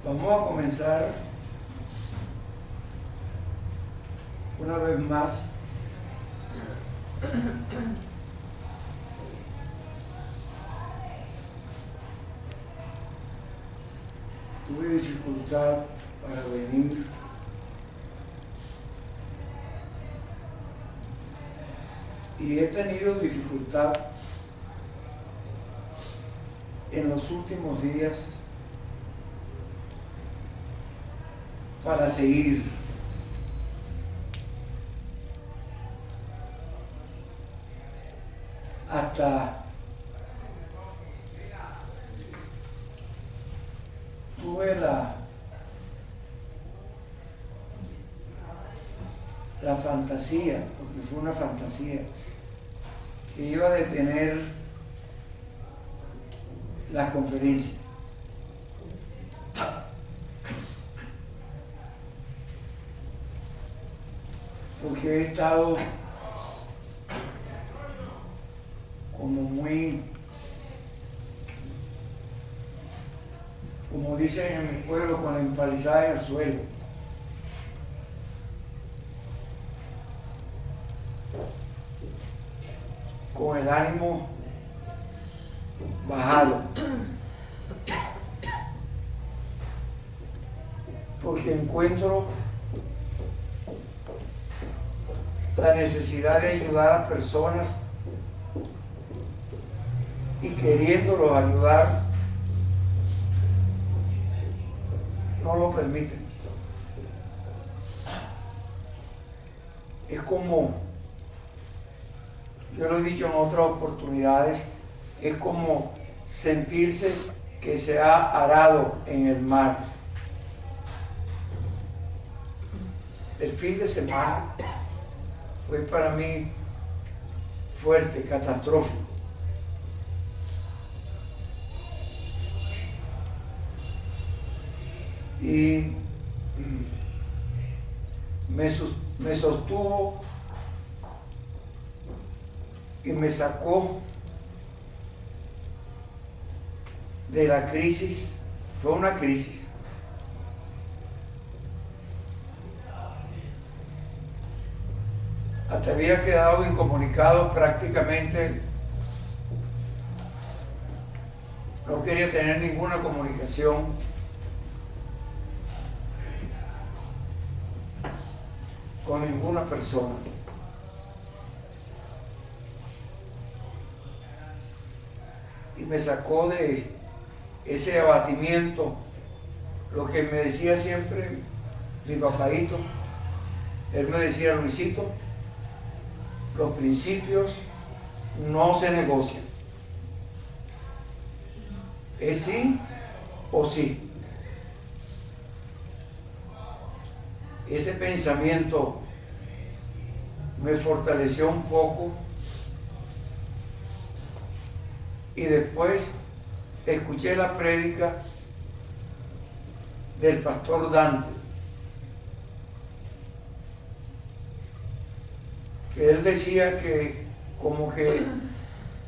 Vamos a comenzar una vez más tuve dificultad para venir y he tenido dificultad en los últimos días para seguir. Hasta tuve la fantasía, porque fue una fantasía, que iba a detener la conferencia. Porque he estado como muy, como dicen en mi pueblo, con la empalizada en el suelo. Con el ánimo bajado. Porque encuentro la necesidad de ayudar a personas y queriéndolos ayudar no lo permiten. Es como, yo lo he dicho en otras oportunidades, es como sentirse que se ha arado en el mar. El fin de semana fue para mí fuerte, catastrófico. Y me sostuvo y me sacó de la crisis. Fue una crisis. Hasta había quedado incomunicado prácticamente. No quería tener ninguna comunicación con ninguna persona. Y me sacó de ese abatimiento lo que me decía siempre mi papaito. Él me decía: Luisito, los principios no se negocian. Es sí o sí. Ese pensamiento me fortaleció un poco y después escuché la prédica del pastor Dante, que él decía que como que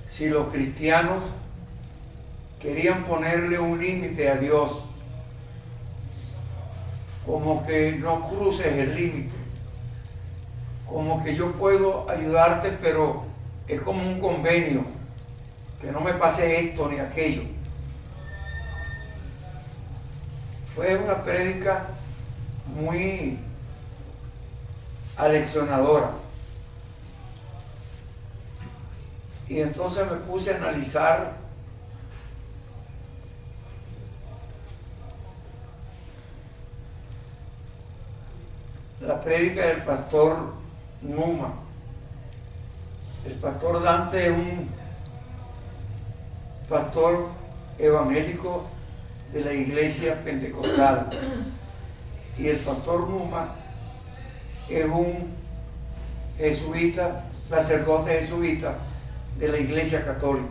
si los cristianos querían ponerle un límite a Dios, como que no cruces el límite, como que yo puedo ayudarte, pero es como un convenio, que no me pase esto ni aquello. Fue una prédica muy aleccionadora. Y entonces me puse a analizar la prédica del pastor Numa. El pastor Dante es un pastor evangélico de la iglesia pentecostal y el pastor Numa es un jesuita, sacerdote jesuita de la iglesia católica.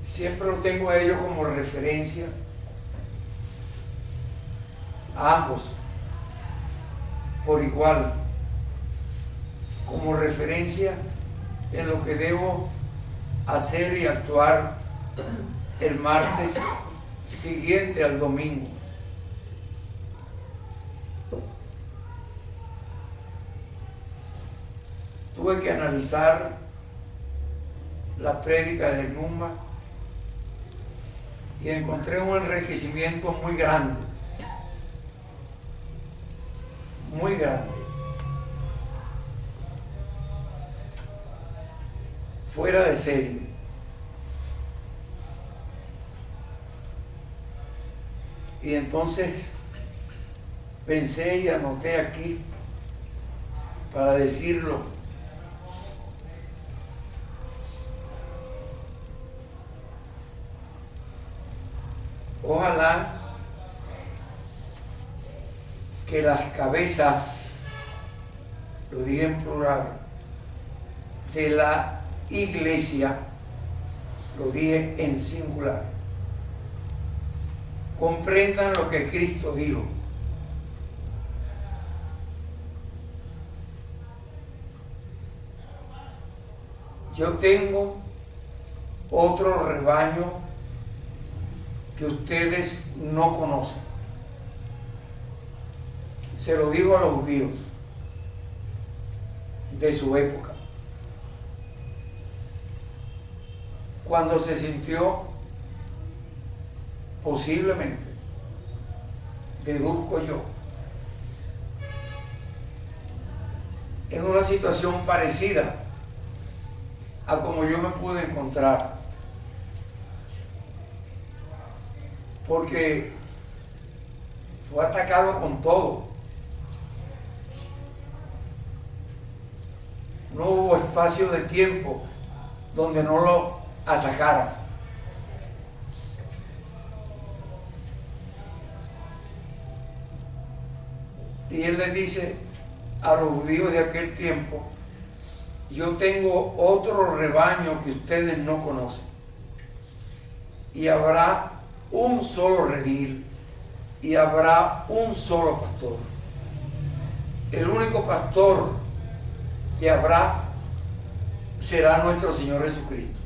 Siempre lo tengo a ellos como referencia, a ambos por igual, como referencia en lo que debo hacer y actuar el martes siguiente al domingo. Tuve que analizar la prédica de Numa y encontré un enriquecimiento muy grande, muy grande, fuera de serie. Y entonces pensé y anoté aquí para decirlo. Ojalá que las cabezas, lo dije en plural, de la iglesia, lo dije en singular, comprendan lo que Cristo dijo. Yo tengo otro rebaño que ustedes no conocen. Se lo digo a los judíos de su época, cuando se sintió, posiblemente, deduzco yo, en una situación parecida a como yo me pude encontrar, porque fue atacado con todo. No hubo espacio de tiempo donde no lo atacaran. Y él le dice a los judíos de aquel tiempo: yo tengo otro rebaño que ustedes no conocen, y habrá un solo redil y habrá un solo pastor. El único pastor que habrá será nuestro Señor Jesucristo.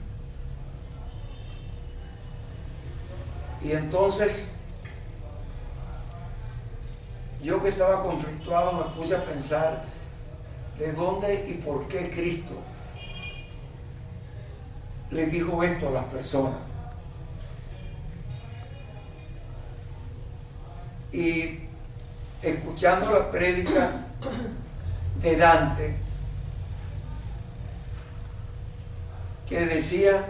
Y entonces yo, que estaba conflictuado, me puse a pensar de dónde y por qué Cristo le dijo esto a las personas. Y escuchando la prédica de Dante, que decía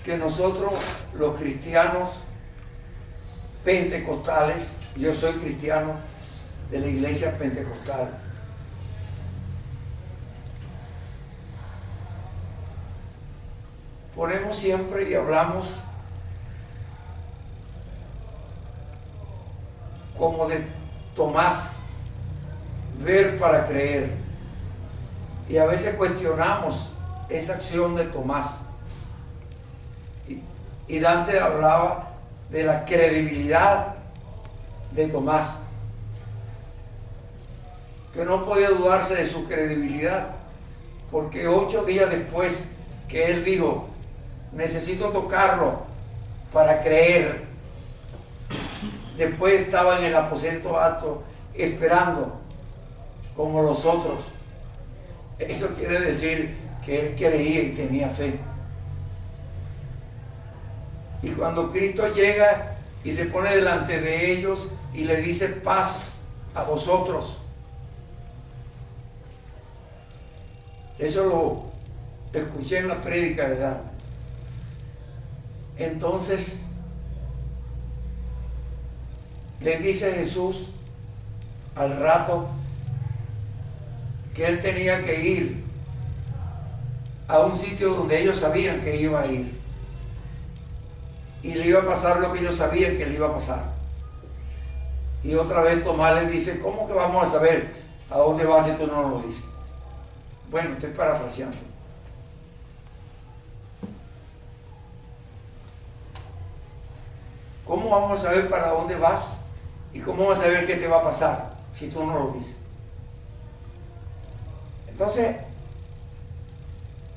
que nosotros, los cristianos pentecostales, yo soy cristiano de la iglesia pentecostal, ponemos siempre y hablamos como de Tomás, ver para creer, y a veces cuestionamos esa acción de Tomás, y Dante hablaba de la credibilidad de Tomás, que no podía dudarse de su credibilidad, porque 8 días después que él dijo: necesito tocarlo para creer, después estaba en el aposento alto esperando como los otros. Eso quiere decir que él creía y tenía fe. Y cuando Cristo llega y se pone delante de ellos y le dice: paz a vosotros, eso lo escuché en la prédica de Dante. Entonces le dice Jesús al rato que él tenía que ir a un sitio donde ellos sabían que iba a ir, y le iba a pasar lo que ellos sabían que le iba a pasar. Y otra vez Tomás le dice: ¿cómo que vamos a saber a dónde vas si tú no nos lo dices? Bueno, estoy parafraseando. ¿Cómo vamos a saber para dónde vas? ¿Y cómo vamos a saber qué te va a pasar si tú no lo dices? Entonces,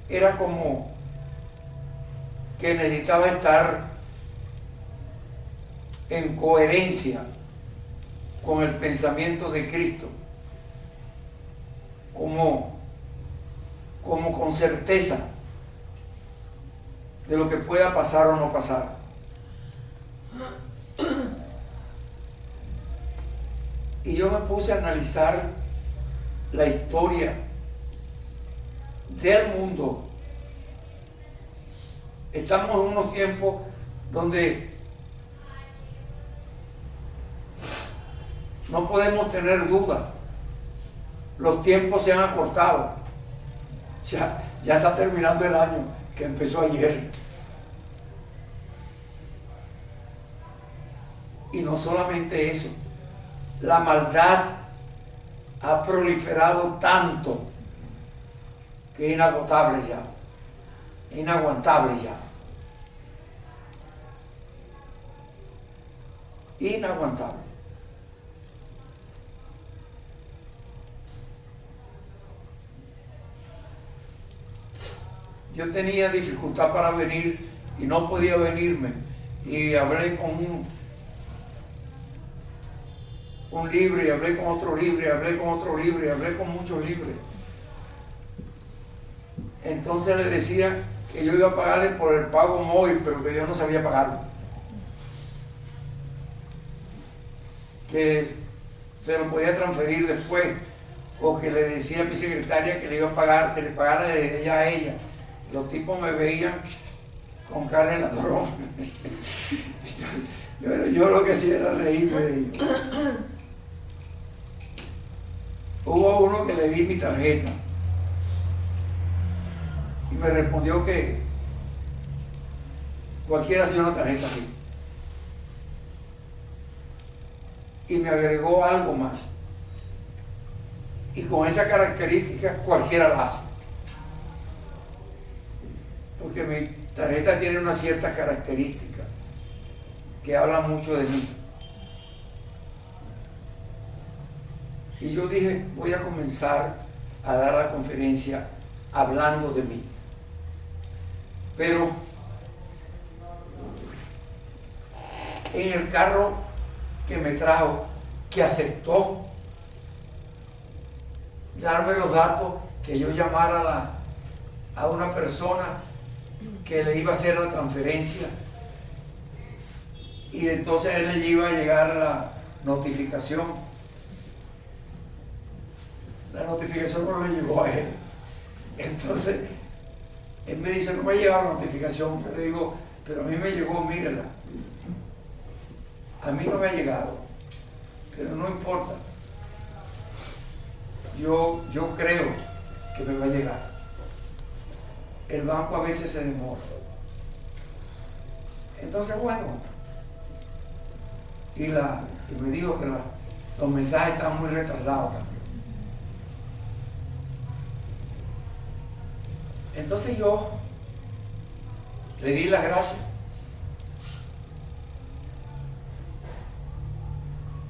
era como que necesitaba estar en coherencia con el pensamiento de Cristo, como con certeza de lo que pueda pasar o no pasar. Y yo me puse a analizar la historia del mundo. Estamos en unos tiempos donde no podemos tener duda. Los tiempos se han acortado. Ya está terminando el año que empezó ayer. Y no solamente eso, la maldad ha proliferado tanto que es inagotable ya, inaguantable ya. Inaguantable. Yo tenía dificultad para venir y no podía venirme. Y hablé con un libre, y hablé con otro libre, y hablé con otro libre, y hablé con muchos libres. Entonces le decía que yo iba a pagarle por el pago móvil, pero que yo no sabía pagarlo. Que se lo podía transferir después, o que le decía a mi secretaria que le iba a pagar, que le pagara de ella a ella. Los tipos me veían con cara de ladrón. Yo lo que hacía era reírme de ellos. Hubo uno que le di mi tarjeta y me respondió que cualquiera hacía una tarjeta así. Y me agregó algo más. Y con esa característica cualquiera la hace. Porque mi tarjeta tiene una cierta característica que habla mucho de mí. Y yo dije, voy a comenzar a dar la conferencia hablando de mí. Pero en el carro que me trajo, que aceptó darme los datos, que yo llamara a una persona que le iba a hacer la transferencia, y entonces a él le iba a llegar la notificación. La notificación no le llegó a él. Entonces él me dice, no me ha llegado la notificación. Yo le digo, pero a mí me llegó, mírela. A mí no me ha llegado, pero no importa. Yo creo que me va a llegar. El banco a veces se demora. Entonces, bueno, y me dijo que los mensajes estaban muy retardados. Entonces yo le di las gracias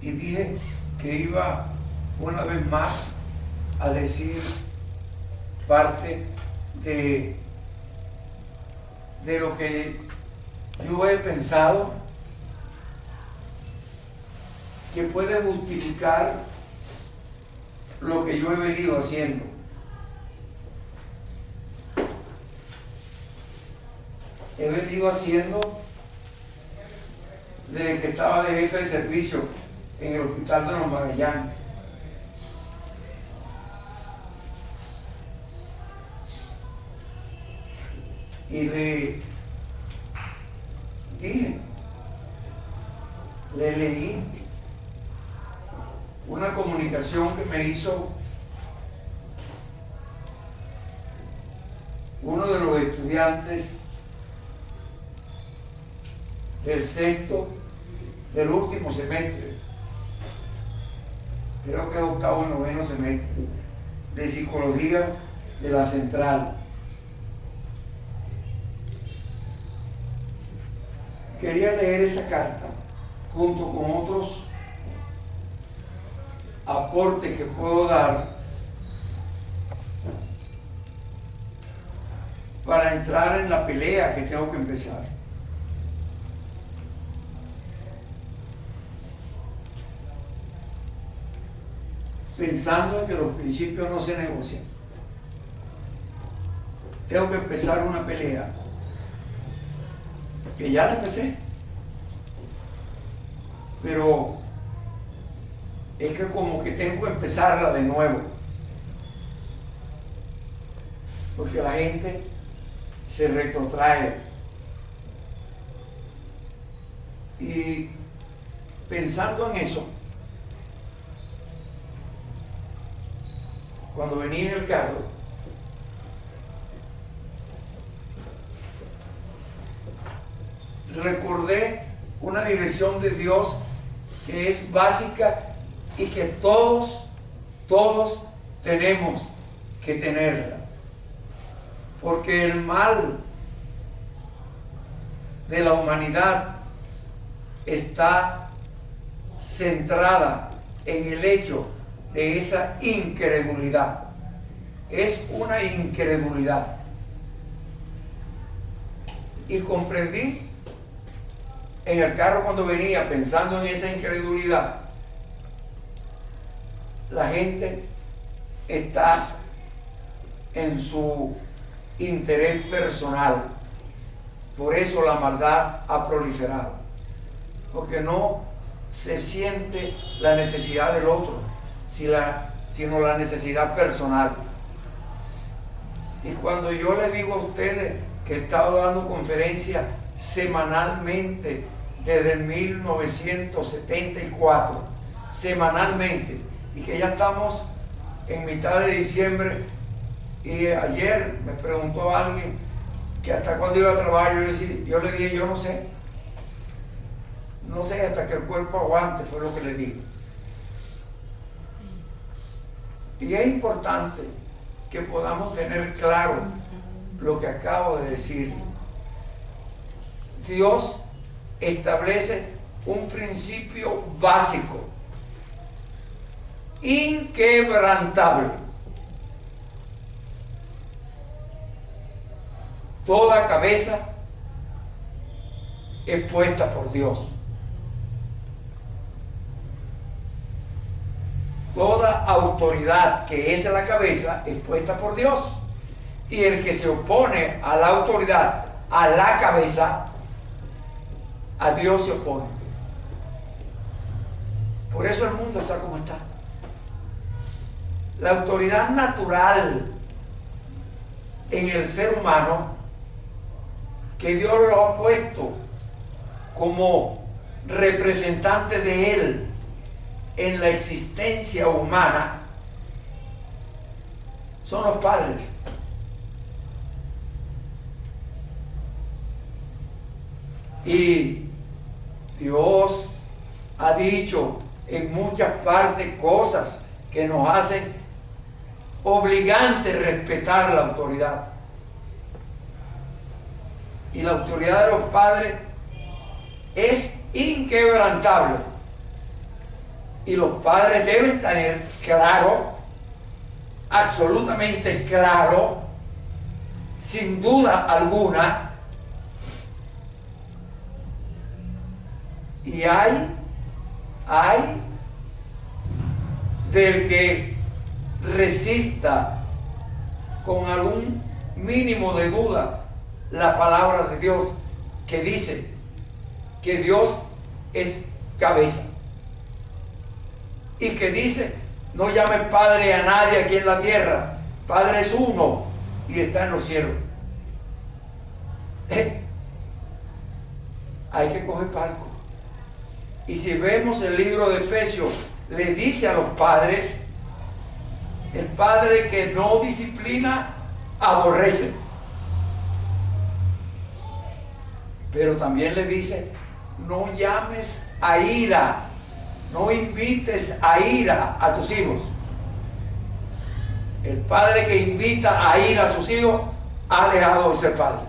y dije que iba una vez más a decir parte de lo que yo he pensado que puede justificar lo que yo he venido haciendo. He venido haciendo desde que estaba de jefe de servicio en el Hospital de los Magallanes. Y le leí una comunicación que me hizo uno de los estudiantes del último semestre, creo que es octavo y noveno semestre, de psicología de la Central. Quería leer esa carta junto con otros aportes que puedo dar para entrar en la pelea que tengo que empezar. pensando en que los principios no se negocian. Tengo que empezar una pelea, que ya la empecé, pero es que como que tengo que empezarla de nuevo, porque la gente se retrotrae. Y pensando en eso, cuando venía en el carro, recordé una dirección de Dios que es básica y que todos tenemos que tenerla. Porque el mal de la humanidad está centrada en el hecho de esa incredulidad. Es una incredulidad. Y comprendí en el carro cuando venía pensando en esa incredulidad, la gente está en su interés personal. Por eso la maldad ha proliferado, porque no se siente la necesidad del otro, sino la necesidad personal. Y cuando yo le digo a ustedes que he estado dando conferencias semanalmente desde el 1974, semanalmente, y que ya estamos en mitad de diciembre, y ayer me preguntó alguien que hasta cuándo iba a trabajar. Yo le dije, yo no sé hasta que el cuerpo aguante, fue lo que le dije. Y es importante que podamos tener claro lo que acabo de decir. Dios establece un principio básico, inquebrantable. Toda cabeza es puesta por Dios. Toda autoridad que es la cabeza es puesta por Dios. Y el que se opone a la autoridad, a la cabeza, a Dios se opone. Por eso el mundo está como está. La autoridad natural en el ser humano, que Dios lo ha puesto como representante de Él en la existencia humana, son los padres. Y Dios ha dicho en muchas partes cosas que nos hacen obligantes respetar la autoridad. Y la autoridad de los padres es inquebrantable. Y los padres deben tener claro, absolutamente claro, sin duda alguna. Y hay del que resista con algún mínimo de duda la palabra de Dios, que dice que Dios es cabeza, y que dice: no llames padre a nadie aquí en la tierra, Padre es uno y está en los cielos. Hay que coger palco. Y si vemos el libro de Efesios, le dice a los padres: el padre que no disciplina aborrece. Pero también le dice: no llames a ira, no invites a ira a tus hijos. El padre que invita a ira a sus hijos ha dejado de ser padre.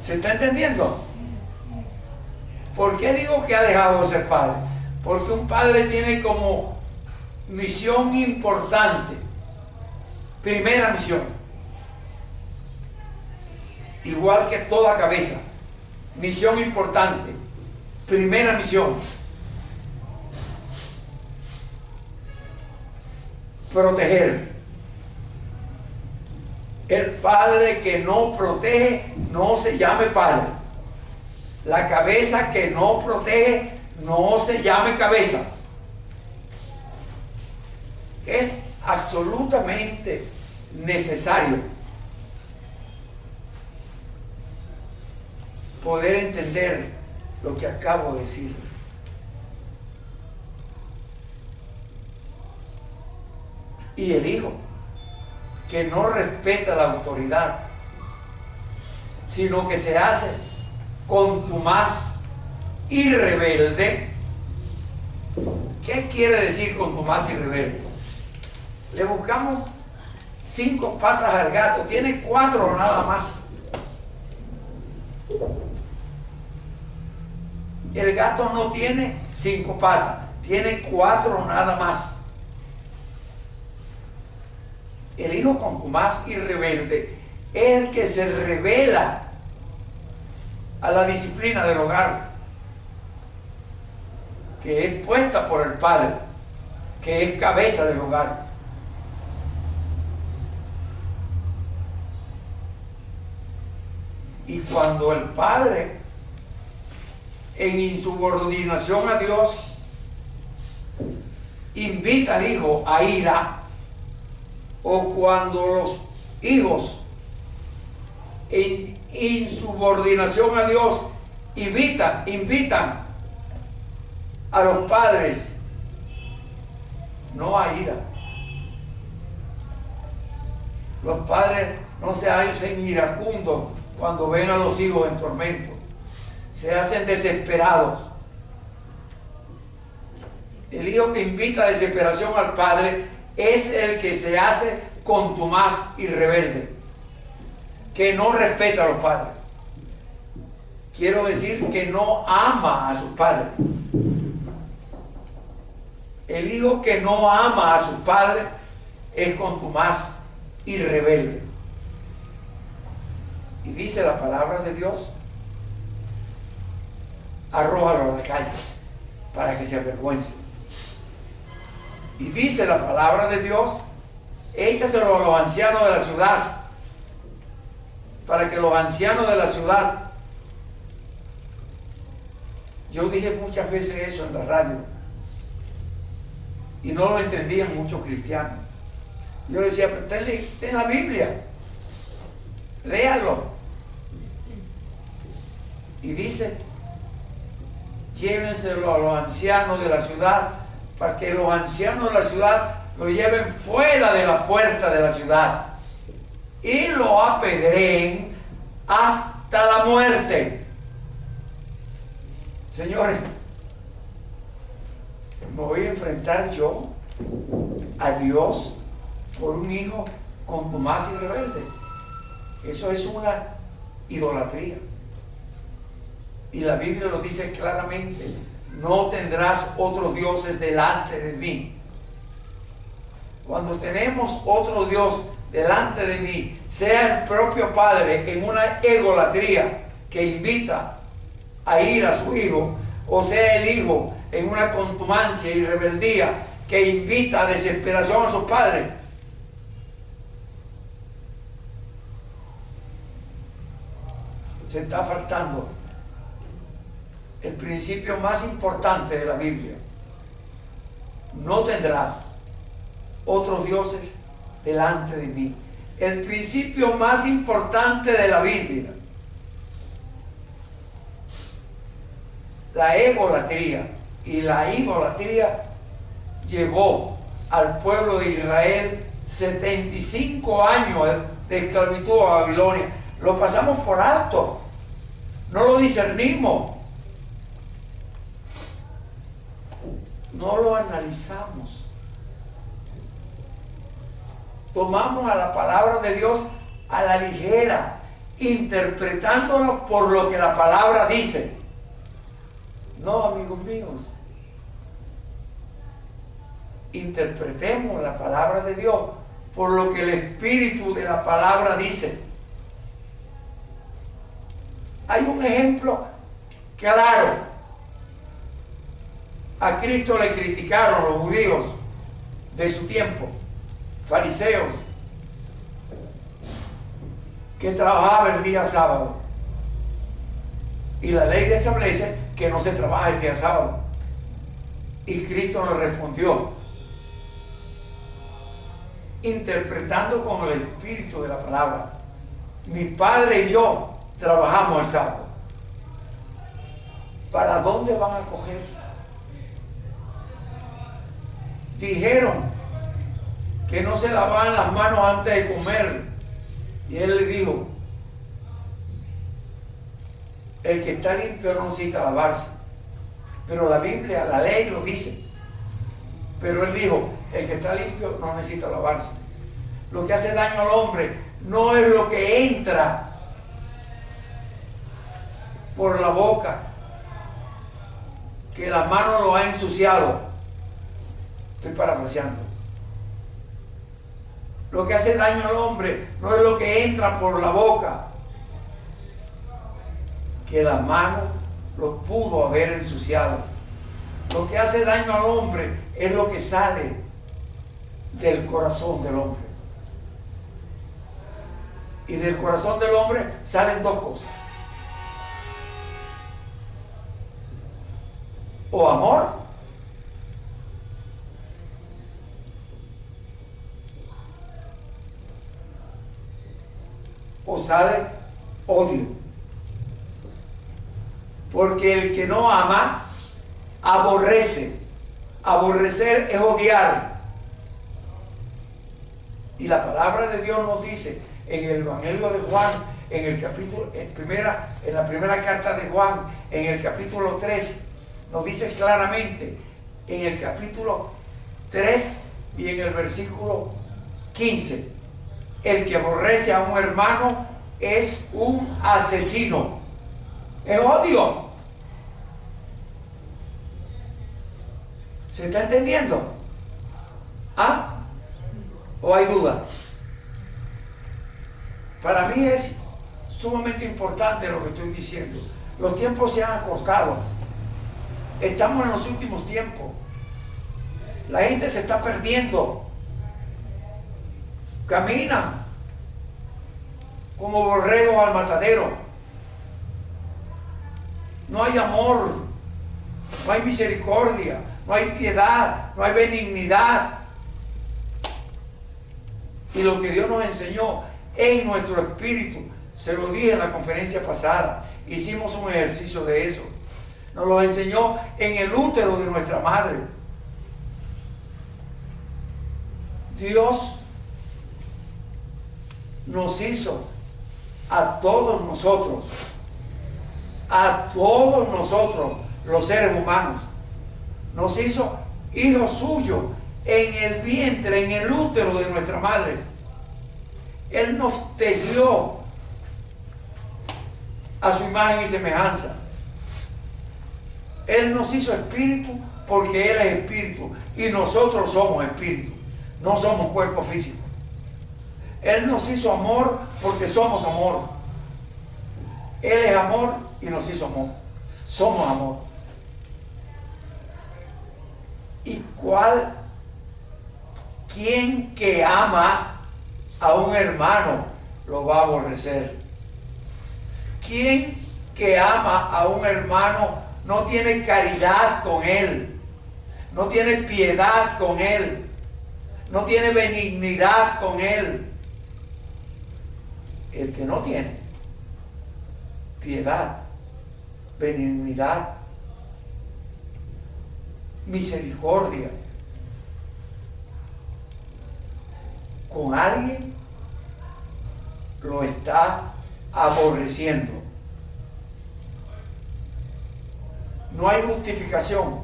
¿Se está entendiendo? ¿Por qué digo que ha dejado de ser padre? Porque un padre tiene como misión importante, primera misión, igual que toda cabeza, misión importante, primera misión, proteger. El padre que no protege no se llame padre. La cabeza que no protege no se llame cabeza. Es absolutamente necesario poder entender lo que acabo de decir. Y el hijo que no respeta la autoridad, sino que se hace contumaz y rebelde. ¿Qué quiere decir contumaz y rebelde? Le buscamos 5 patas al gato, tiene 4 nada más. El gato no tiene 5 patas, tiene 4 nada más. El hijo contumaz y rebelde es el que se revela a la disciplina del hogar, que es puesta por el padre, que es cabeza del hogar. Y cuando el padre, en insubordinación a Dios, invita al hijo a ira, o cuando los hijos en insubordinación a Dios invitan a los padres, no a ira. Los padres no se hacen iracundos cuando ven a los hijos en tormento, se hacen desesperados. El hijo que invita a desesperación al padre es el que se hace contumaz y rebelde, que no respeta a los padres. Quiero decir que no ama a sus padres. El hijo que no ama a sus padres es contumaz y rebelde. Y dice la palabra de Dios: arrójalo a la calle para que se avergüence. Y dice la palabra de Dios: échaselo a los ancianos de la ciudad, para que los ancianos de la ciudad. Yo dije muchas veces eso en la radio y no lo entendían muchos cristianos. Yo le decía: pero está en la Biblia, léalo. Y dice: llévenselo a los ancianos de la ciudad, para que los ancianos de la ciudad lo lleven fuera de la puerta de la ciudad y lo apedreen hasta la muerte. Señores, ¿me voy a enfrentar yo a Dios por un hijo contumaz y rebelde? Eso es una idolatría. Y la Biblia lo dice claramente: no tendrás otros dioses delante de mí. Cuando tenemos otro Dios delante de mí, sea el propio padre en una egolatría que invita a ir a su hijo, o sea el hijo en una contumacia y rebeldía que invita a desesperación a sus padres, se está faltando el principio más importante de la Biblia: no tendrás otros dioses delante de mí. El principio más importante de la Biblia. La egolatría y la idolatría llevó al pueblo de Israel 75 años de esclavitud a Babilonia. Lo pasamos por alto, no lo discernimos, no lo analizamos. Tomamos a la palabra de Dios a la ligera, interpretándolo por lo que la palabra dice. No, amigos míos, interpretemos la palabra de Dios por lo que el espíritu de la palabra dice. Hay un ejemplo claro. A Cristo le criticaron los judíos de su tiempo fariseos, que trabajaba el día sábado. Y la ley establece que no se trabaja el día sábado. Y Cristo le respondió, interpretando con el espíritu de la palabra: mi padre y yo trabajamos el sábado. ¿Para dónde van a coger? Dijeron que no se lavaban las manos antes de comer. Y él le dijo: el que está limpio no necesita lavarse. Pero la Biblia, la ley lo dice. Pero él dijo: el que está limpio no necesita lavarse. Lo que hace daño al hombre no es lo que entra por la boca, que la mano lo ha ensuciado. Estoy parafraseando. Lo que hace daño al hombre no es lo que entra por la boca, que la mano lo pudo haber ensuciado. Lo que hace daño al hombre es lo que sale del corazón del hombre. Y del corazón del hombre salen dos cosas: o amor o sale odio. Porque el que no ama aborrece. Aborrecer es odiar. Y la palabra de Dios nos dice en el Evangelio de Juan, en el capítulo, en la primera carta de Juan, en el capítulo 3, nos dice claramente, en el capítulo 3 y en el versículo 15, el que aborrece a un hermano es un asesino. Es odio. ¿Se está entendiendo? ¿Ah? ¿O hay duda? Para mí es sumamente importante lo que estoy diciendo. Los tiempos se han acortado. Estamos en los últimos tiempos. La gente se está perdiendo. Caminan como borregos al matadero. No hay amor, no hay misericordia, no hay piedad, no hay benignidad. Y lo que Dios nos enseñó en nuestro espíritu, se lo dije en la conferencia pasada, hicimos un ejercicio de eso. Nos lo enseñó en el útero de nuestra madre. Dios nos hizo a todos nosotros, los seres humanos, nos hizo hijos suyos en el vientre, en el útero de nuestra madre. Él nos tejió a su imagen y semejanza. Él nos hizo espíritu porque Él es espíritu y nosotros somos espíritu, no somos cuerpo físico. Él nos hizo amor porque somos amor. Él es amor y nos hizo amor. Somos amor. ¿Y quién que ama a un hermano lo va a aborrecer? ¿Quién que ama a un hermano no tiene caridad con él? No tiene piedad con él. No tiene benignidad con él. El que no tiene piedad, benignidad, misericordia con alguien, lo está aborreciendo. No hay justificación.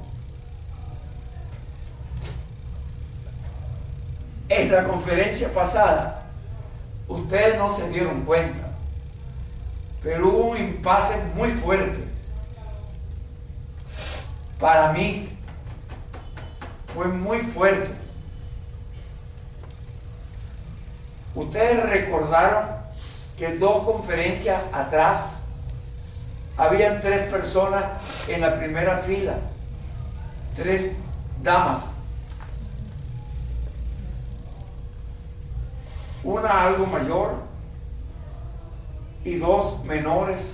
En la conferencia pasada, ustedes no se dieron cuenta, pero hubo un impasse muy fuerte. Para mí, fue muy fuerte. Ustedes recordaron que 2 conferencias atrás habían 3 personas en la primera fila, 3 damas. una algo mayor y dos menores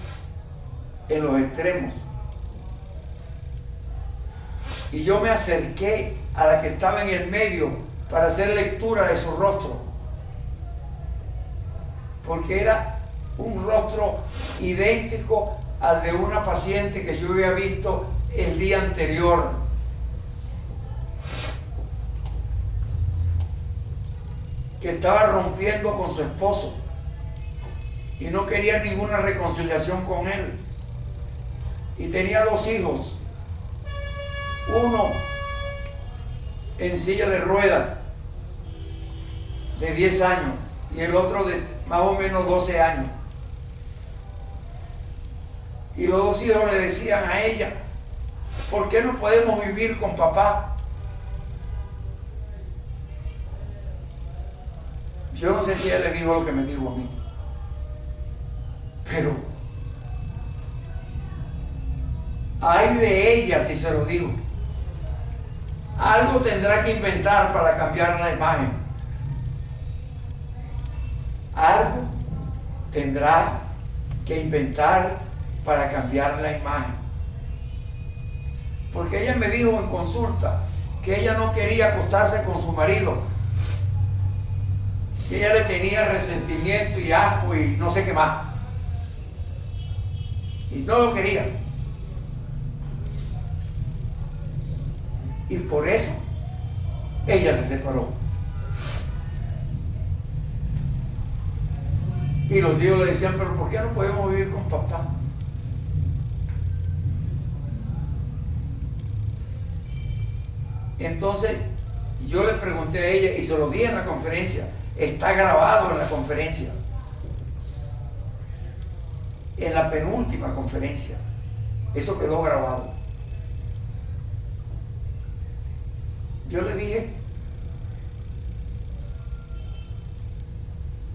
en los extremos. Y yo me acerqué a la que estaba en el medio para hacer lectura de su rostro, porque era un rostro idéntico al de una paciente que yo había visto el día anterior. Que estaba rompiendo con su esposo y no quería ninguna reconciliación con él. Y tenía dos hijos, uno en silla de ruedas de 10 años y el otro de más o menos 12 años. Y los dos hijos le decían a ella: ¿por qué no podemos vivir con papá? Yo no sé si ella le dijo lo que me dijo a mí, pero ay de ella si se lo digo. Algo tendrá que inventar para cambiar la imagen. Algo tendrá que inventar para cambiar la imagen. Porque ella me dijo en consulta que ella no quería acostarse con su marido, que ella le tenía resentimiento y asco y no sé qué más, y no lo quería. Y por eso ella se separó. Y los hijos le decían: pero ¿por qué no podemos vivir con papá? Entonces yo le pregunté a ella y se lo dije en la conferencia. Está grabado en la conferencia, en la penúltima conferencia. Eso quedó grabado. Yo le dije: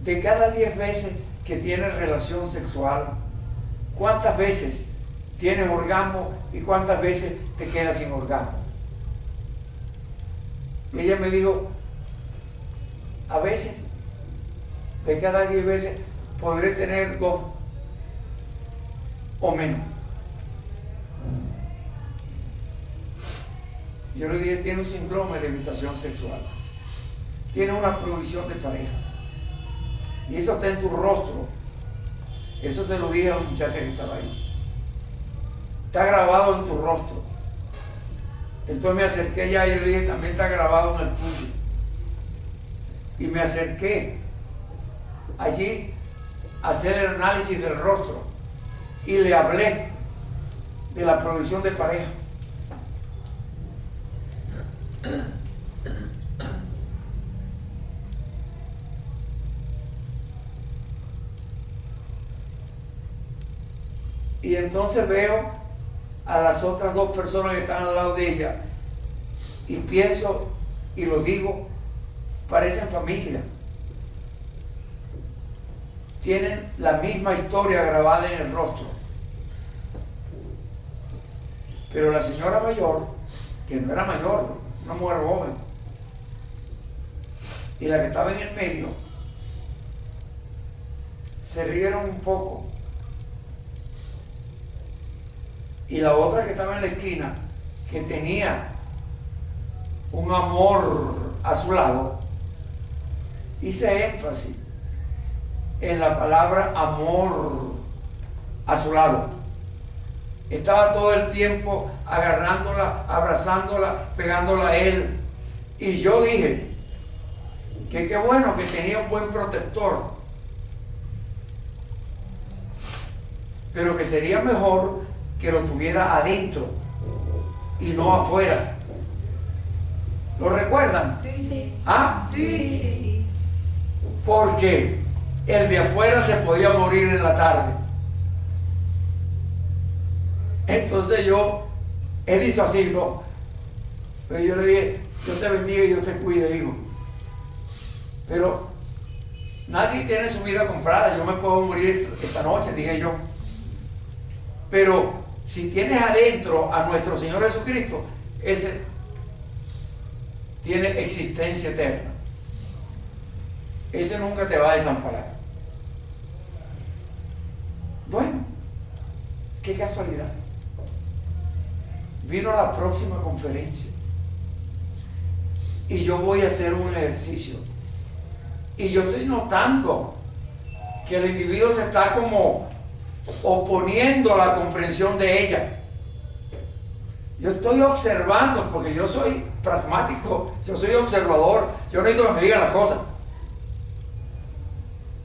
de cada 10 veces que tienes relación sexual, ¿cuántas veces tienes orgasmo y cuántas veces te quedas sin orgasmo? Y ella me dijo: a veces, de cada 10 veces, podré tener 2 o menos. Yo le dije: tiene un síndrome de evitación sexual, tiene una provisión de pareja, y eso está en tu rostro. Eso se lo dije a la muchacha que estaba ahí. Está grabado en tu rostro. Entonces me acerqué allá y le dije: también está grabado en el tuyo. Y me acerqué allí a hacer el análisis del rostro y le hablé de la provisión de pareja. Y entonces veo a las otras 2 personas que están al lado de ella y pienso y lo digo: parecen familia. Tienen la misma historia grabada en el rostro. Pero la señora mayor, que no era mayor, una mujer joven, y la que estaba en el medio, se rieron un poco. Y la otra que estaba en la esquina, que tenía un amor a su lado, hice énfasis en la palabra amor a su lado. Estaba todo el tiempo agarrándola, abrazándola, pegándola a él. Y yo dije que qué bueno que tenía un buen protector, pero que sería mejor que lo tuviera adentro y no afuera. ¿Lo recuerdan? Sí. ¿Ah? Sí. Porque el de afuera se podía morir en la tarde. Entonces él hizo así, ¿no? Pero yo le dije: Dios te bendiga y Dios te cuide, hijo. Pero nadie tiene su vida comprada. Yo me puedo morir esta noche, dije yo. Pero si tienes adentro a nuestro Señor Jesucristo, ese tiene existencia eterna. ese nunca te va a desamparar. Bueno, qué casualidad. Vino a la próxima conferencia y yo voy a hacer un ejercicio y yo estoy notando que el individuo se está como oponiendo a la comprensión de ella. Yo estoy observando, porque yo soy pragmático, yo soy observador, yo no necesito que me digan las cosas,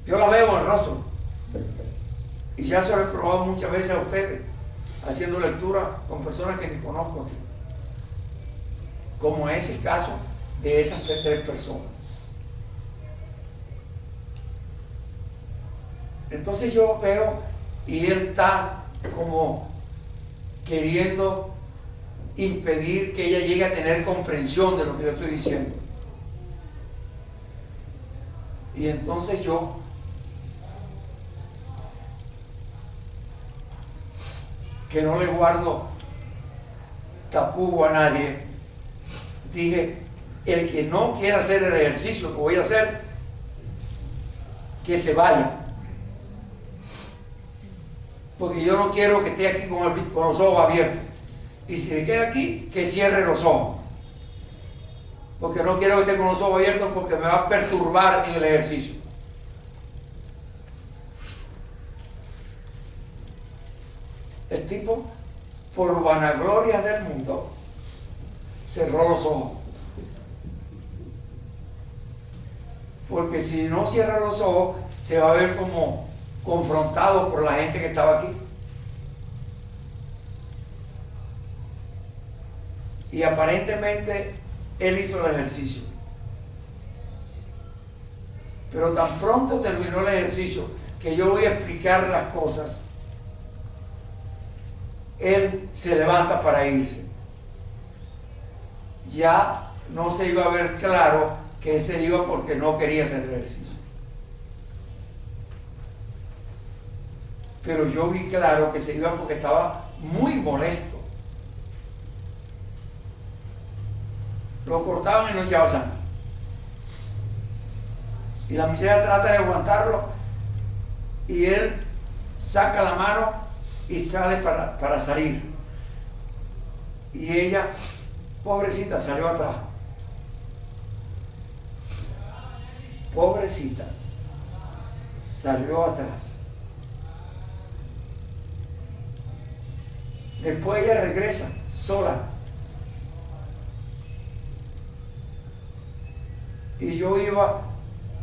yo las veo en el rostro. Y ya se lo he probado muchas veces a ustedes, haciendo lectura con personas que ni conozco aquí, como es el caso de esas 3 personas. Entonces yo veo, y él está como queriendo impedir que ella llegue a tener comprensión de lo que yo estoy diciendo. Y entonces yo, que no le guardo tapujo a nadie, dije, el que no quiera hacer el ejercicio que voy a hacer, que se vaya. Porque yo no quiero que esté aquí con los ojos abiertos. Y si se queda aquí, que cierre los ojos. Porque no quiero que esté con los ojos abiertos, porque me va a perturbar en el ejercicio. El tipo, por vanagloria del mundo, cerró los ojos. Porque si no cierra los ojos, se va a ver como confrontado por la gente que estaba aquí. Y aparentemente él hizo el ejercicio. Pero tan pronto terminó el ejercicio, que yo voy a explicar las cosas, él se levanta para irse. Ya no se iba a ver claro que se iba porque no quería hacer el ejercicio. Pero yo vi claro que se iba porque estaba muy molesto. Lo cortaban y no echaba sangre. Y la muchacha trata de aguantarlo y él saca la mano y sale para salir. Y ella, pobrecita, salió atrás. Pobrecita, salió atrás. Después ella regresa sola. Y yo iba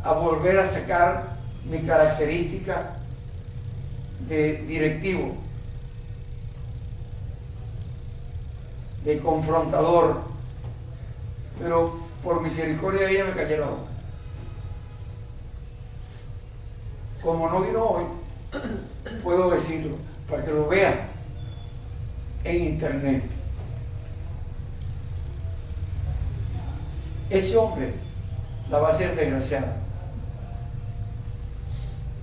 a volver a sacar mi característica de directivo, de confrontador, pero por misericordia de ella me callé la boca. Como no vino hoy, puedo decirlo para que lo vean en internet. Ese hombre la va a hacer desgraciada.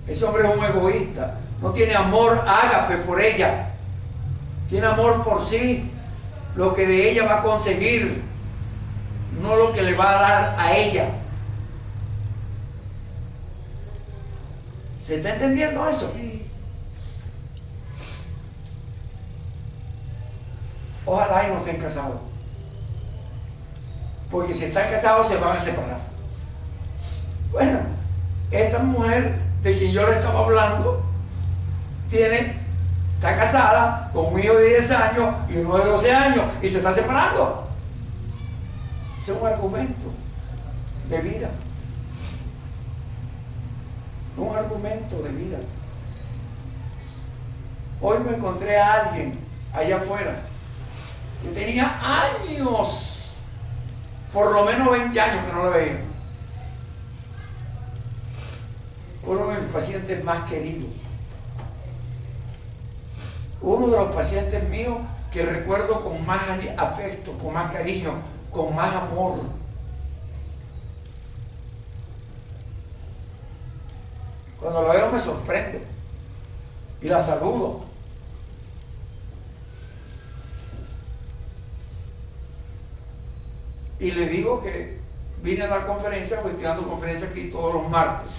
Ese hombre es un egoísta, no tiene amor ágape por ella, tiene amor por sí, lo que de ella va a conseguir, no lo que le va a dar a ella. ¿Se está entendiendo eso? Sí. Ojalá y no estén casados, porque si están casados se van a separar. Bueno, esta mujer de quien yo le estaba hablando está casada con un hijo de 10 años y uno de 12 años y se está separando. Ese es un argumento de vida. Un argumento de vida. Hoy me encontré a alguien allá afuera que tenía años, por lo menos 20 años que no lo veía. Uno de mis pacientes más queridos. Uno de los pacientes míos que recuerdo con más afecto, con más cariño, con más amor. Cuando la veo me sorprendo y la saludo. Y le digo que vine a dar conferencias, pues estoy dando conferencias aquí todos los martes.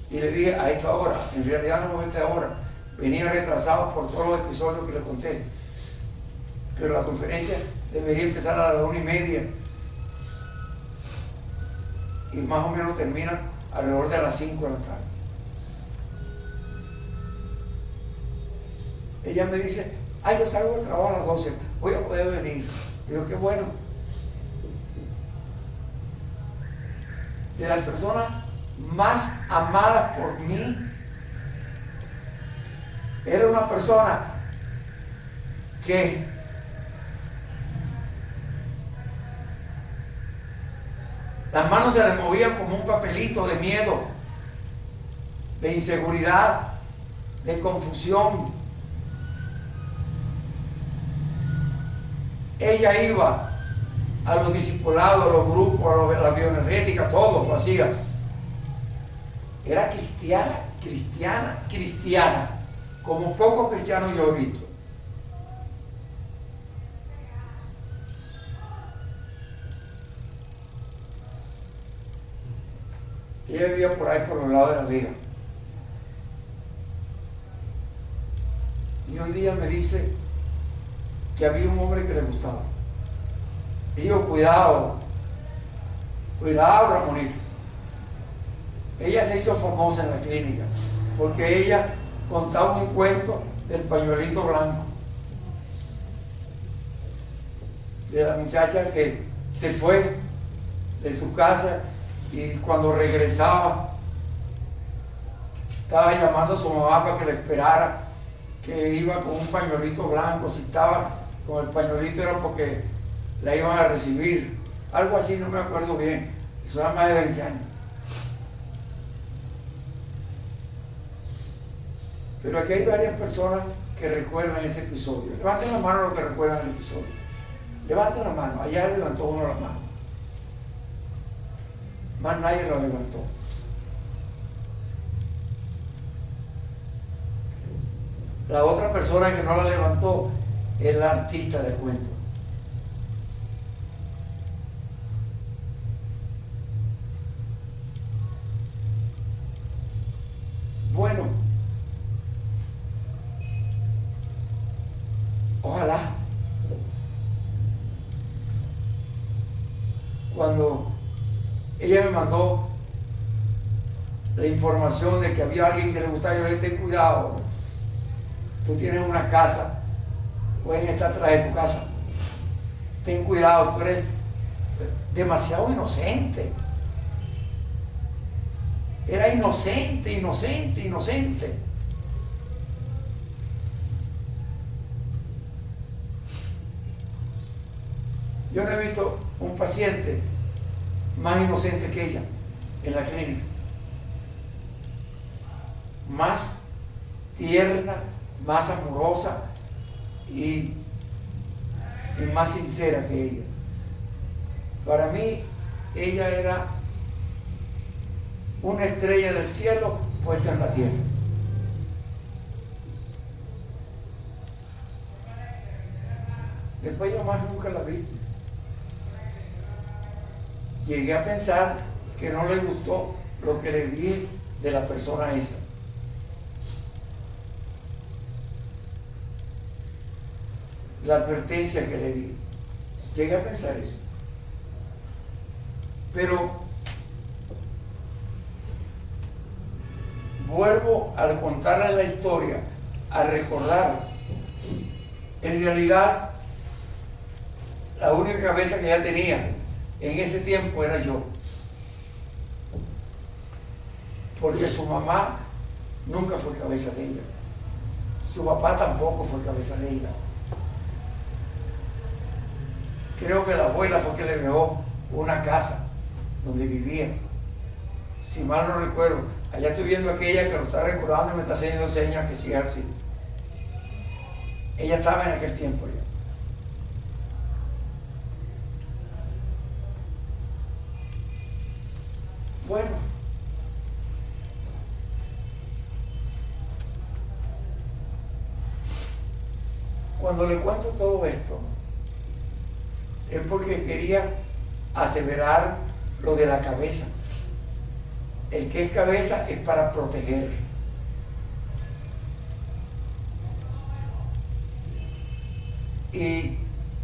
Y le dije, a esta hora, en realidad no a esta hora, venía retrasado por todos los episodios que le conté. Pero la conferencia debería empezar a las 1:30 y más o menos termina alrededor de las 5 de la tarde. Ella me dice, ay, yo salgo del trabajo a las 12, voy a poder venir. Digo, qué bueno. De las personas más amadas por mí, era una persona que las manos se le movían como un papelito de miedo, de inseguridad, de confusión. Ella iba a los discipulados, a los grupos, a la bioenergética, todo lo hacía. Era cristiana, como pocos cristianos yo he visto. Ella vivía por ahí, por los lados de La Vega. Y un día me dice que había un hombre que le gustaba. Y yo, cuidado, Ramonito. Ella se hizo famosa en la clínica porque ella contaba un cuento del pañuelito blanco, de la muchacha que se fue de su casa y cuando regresaba estaba llamando a su mamá para que le esperara, que iba con un pañuelito blanco. Si estaba con el pañuelito era porque la iban a recibir, algo así, no me acuerdo bien. Eso era más de 20 años. Pero aquí hay varias personas que recuerdan ese episodio. Levanten la mano los que recuerdan el episodio. Levanten la mano. Allá levantó uno la mano. Más nadie lo levantó. La otra persona que no la levantó es la artista del cuento. Bueno, ojalá cuando ella me mandó la información de que había alguien que le gustaba, yo le dije, ten cuidado, tú tienes una casa, pueden estar atrás de tu casa, ten cuidado, tú eres demasiado inocente. Era inocente. Yo no he visto un paciente más inocente que ella en la clínica, más tierna, más amorosa y más sincera que ella. Para mí, ella era una estrella del cielo puesta en la tierra. Después yo más nunca la vi. Llegué a pensar que no le gustó lo que le dije de la persona esa. La advertencia que le di. Llegué a pensar eso. Pero vuelvo al contarle la historia, a recordar, en realidad la única cabeza que ella tenía en ese tiempo era yo, porque su mamá nunca fue cabeza de ella, su papá tampoco fue cabeza de ella. Creo que la abuela fue que le dejó una casa donde vivía, si mal no recuerdo. Allá estoy viendo a aquella que lo está recordando y me está haciendo señas que sí es así. Ella estaba en aquel tiempo ya. Bueno, cuando le cuento todo esto, es porque quería aseverar lo de la cabeza. El que es cabeza es para proteger. Y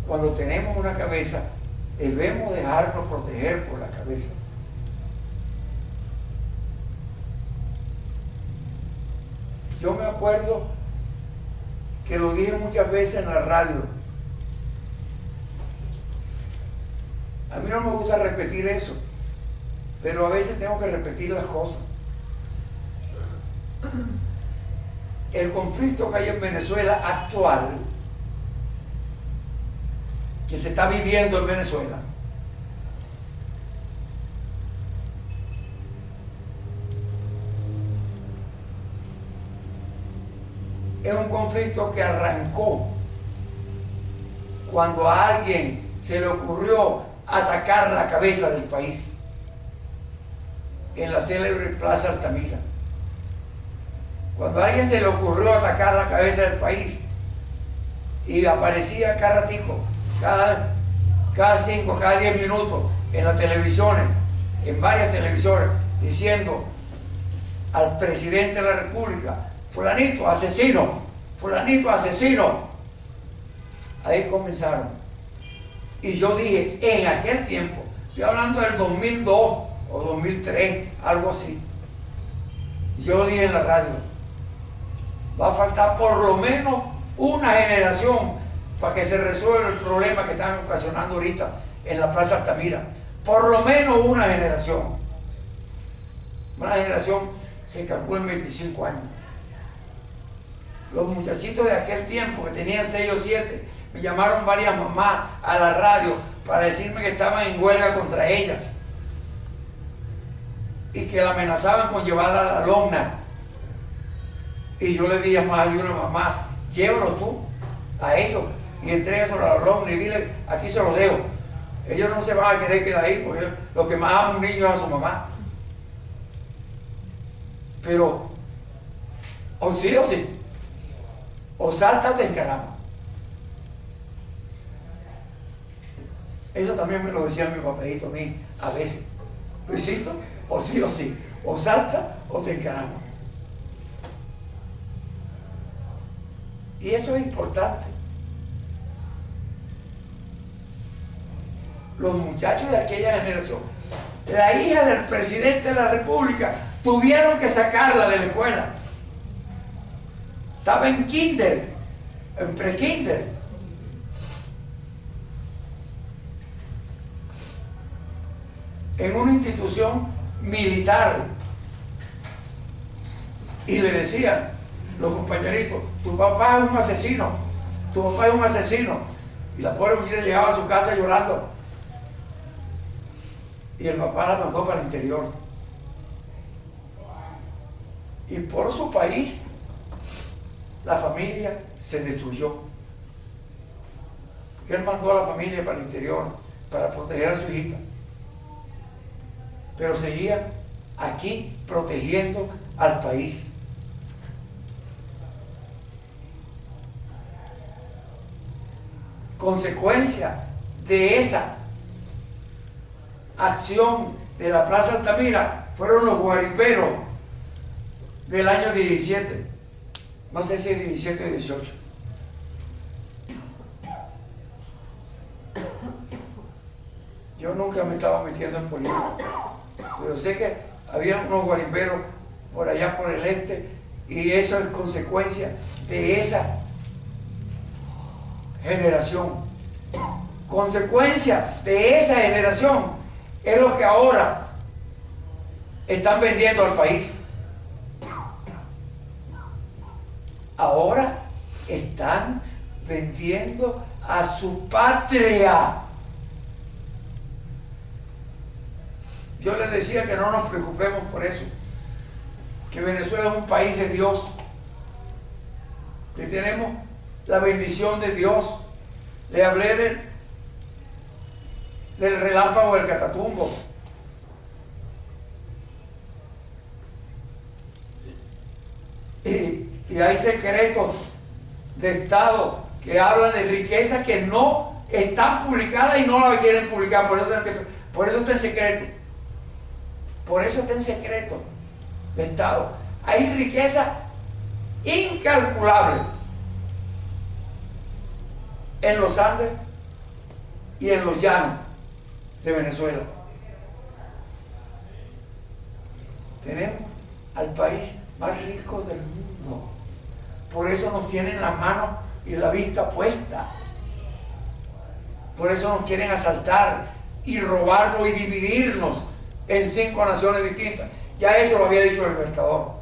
cuando tenemos una cabeza, debemos dejarnos proteger por la cabeza. Yo me acuerdo que lo dije muchas veces en la radio. A mí no me gusta repetir eso, pero a veces tengo que repetir las cosas. El conflicto que hay en Venezuela actual, que se está viviendo en Venezuela, es un conflicto que arrancó cuando a alguien se le ocurrió atacar la cabeza del país en la célebre Plaza Altamira. Cuando a alguien se le ocurrió atacar la cabeza del país y aparecía cada ratico, cada 5, cada 10 minutos en las televisiones, en varias televisoras, diciendo al presidente de la República: fulanito asesino, fulanito asesino. Ahí comenzaron. Y yo dije, en aquel tiempo, estoy hablando del 2002 o 2003, algo así, yo dije en la radio: va a faltar por lo menos una generación para que se resuelva el problema que están ocasionando ahorita en la Plaza Altamira. Por lo menos una generación. Una generación se calcula en 25 años. Los muchachitos de aquel tiempo, que tenían 6 o 7, me llamaron varias mamás a la radio para decirme que estaban en huelga contra ellas y que la amenazaban con llevarla a la lona. Y yo le dije a más de una mamá: llévalos tú a ellos y entrégaselo a la lona y dile: aquí se los dejo. Ellos no se van a querer quedar ahí, porque lo que más ama un niño es a su mamá. Pero o sí, o salta o te encaramos. Eso también me lo decía mi papadito a mí a veces: Luisito, o sí, o salta o te encaramos. Y eso es importante. Los muchachos de aquella generación, la hija del presidente de la República, tuvieron que sacarla de la escuela. Estaba en kinder, en pre-kinder. En una institución militar. Y le decían los compañeritos: tu papá es un asesino, tu papá es un asesino. Y la pobre muchacha llegaba a su casa llorando. Y el papá la mandó para el interior. Y por su país, la familia se destruyó. Porque él mandó a la familia para el interior para proteger a su hijita. Pero seguía aquí protegiendo al país. Consecuencia de esa acción de la Plaza Altamira fueron los guariperos del año 17, no sé si es 17 o 18. Yo nunca me estaba metiendo en política, pero sé que había unos guariperos por allá por el este, y eso es consecuencia de esa generación. Consecuencia de esa generación es lo que ahora están vendiendo al país. Ahora están vendiendo a su patria. Yo les decía que no nos preocupemos por eso, que Venezuela es un país de Dios, que tenemos la bendición de Dios. Le hablé del relámpago del Catatumbo. Y hay secretos de Estado que hablan de riqueza que no están publicadas y no la quieren publicar, por eso está en secreto. Por eso está en secreto de Estado. Hay riqueza incalculable en los Andes y en los llanos de Venezuela. Tenemos al país más rico del mundo. Por eso nos tienen la mano y la vista puesta. Por eso nos quieren asaltar y robarnos y dividirnos en 5 naciones distintas. Ya eso lo había dicho el Libertador.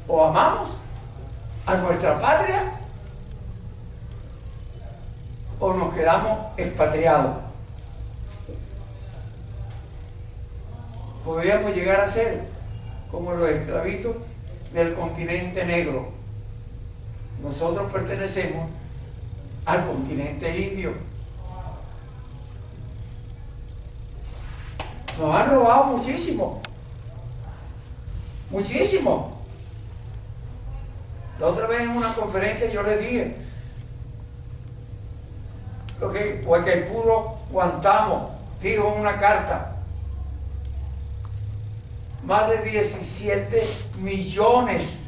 O amamos a nuestra patria o nos quedamos expatriados. Podríamos llegar a ser como los esclavitos del continente negro. Nosotros pertenecemos al continente indio. Nos han robado muchísimo. Muchísimo. La otra vez en una conferencia yo les dije, Guaycaipuro Guantánamo dijo en una carta, más de 17 millones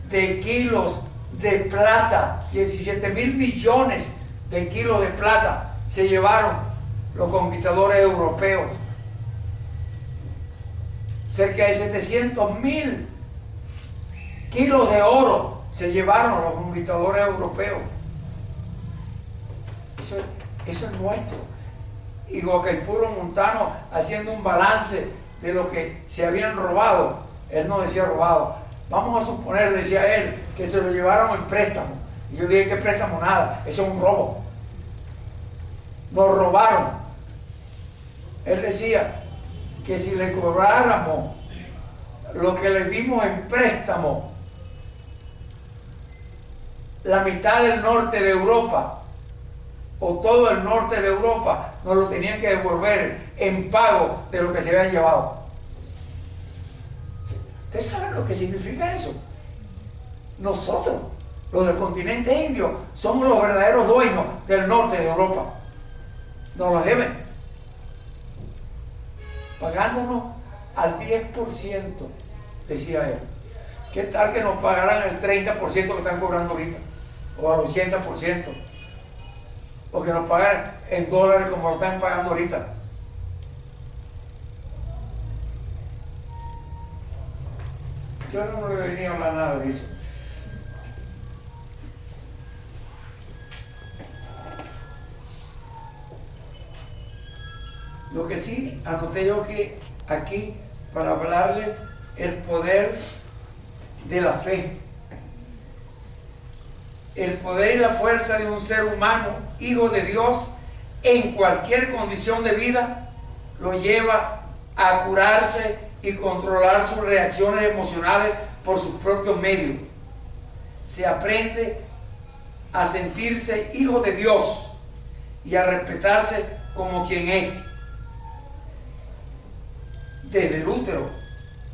de kilos de plata, 17.000 millones de kilos de plata se llevaron los conquistadores europeos. Cerca de 700.000 kilos de oro se llevaron los conquistadores europeos. Eso es nuestro. Y Guaycaipuro Montano, haciendo un balance de lo que se habían robado, él no decía robado, vamos a suponer, decía él, que se lo llevaron en préstamo. Y yo dije que préstamo nada, eso es un robo. Nos robaron. Él decía que si le cobráramos lo que le dimos en préstamo, la mitad del norte de Europa o todo el norte de Europa nos lo tenían que devolver en pago de lo que se habían llevado. ¿Ustedes saben lo que significa eso? Nosotros, los del continente indio, somos los verdaderos dueños del norte de Europa. Nos lo deben, pagándonos al 10%, decía él. ¿Qué tal que nos pagaran el 30% que están cobrando ahorita? O al 80%. O que nos pagaran en dólares como lo están pagando ahorita. Yo no le venía a hablar nada de eso. Lo que sí anoté yo que aquí para hablarle el poder de la fe, el poder y la fuerza de un ser humano, hijo de Dios, en cualquier condición de vida, lo lleva a curarse y controlar sus reacciones emocionales por sus propios medios. Se aprende a sentirse hijo de Dios y a respetarse como quien es. Desde el útero,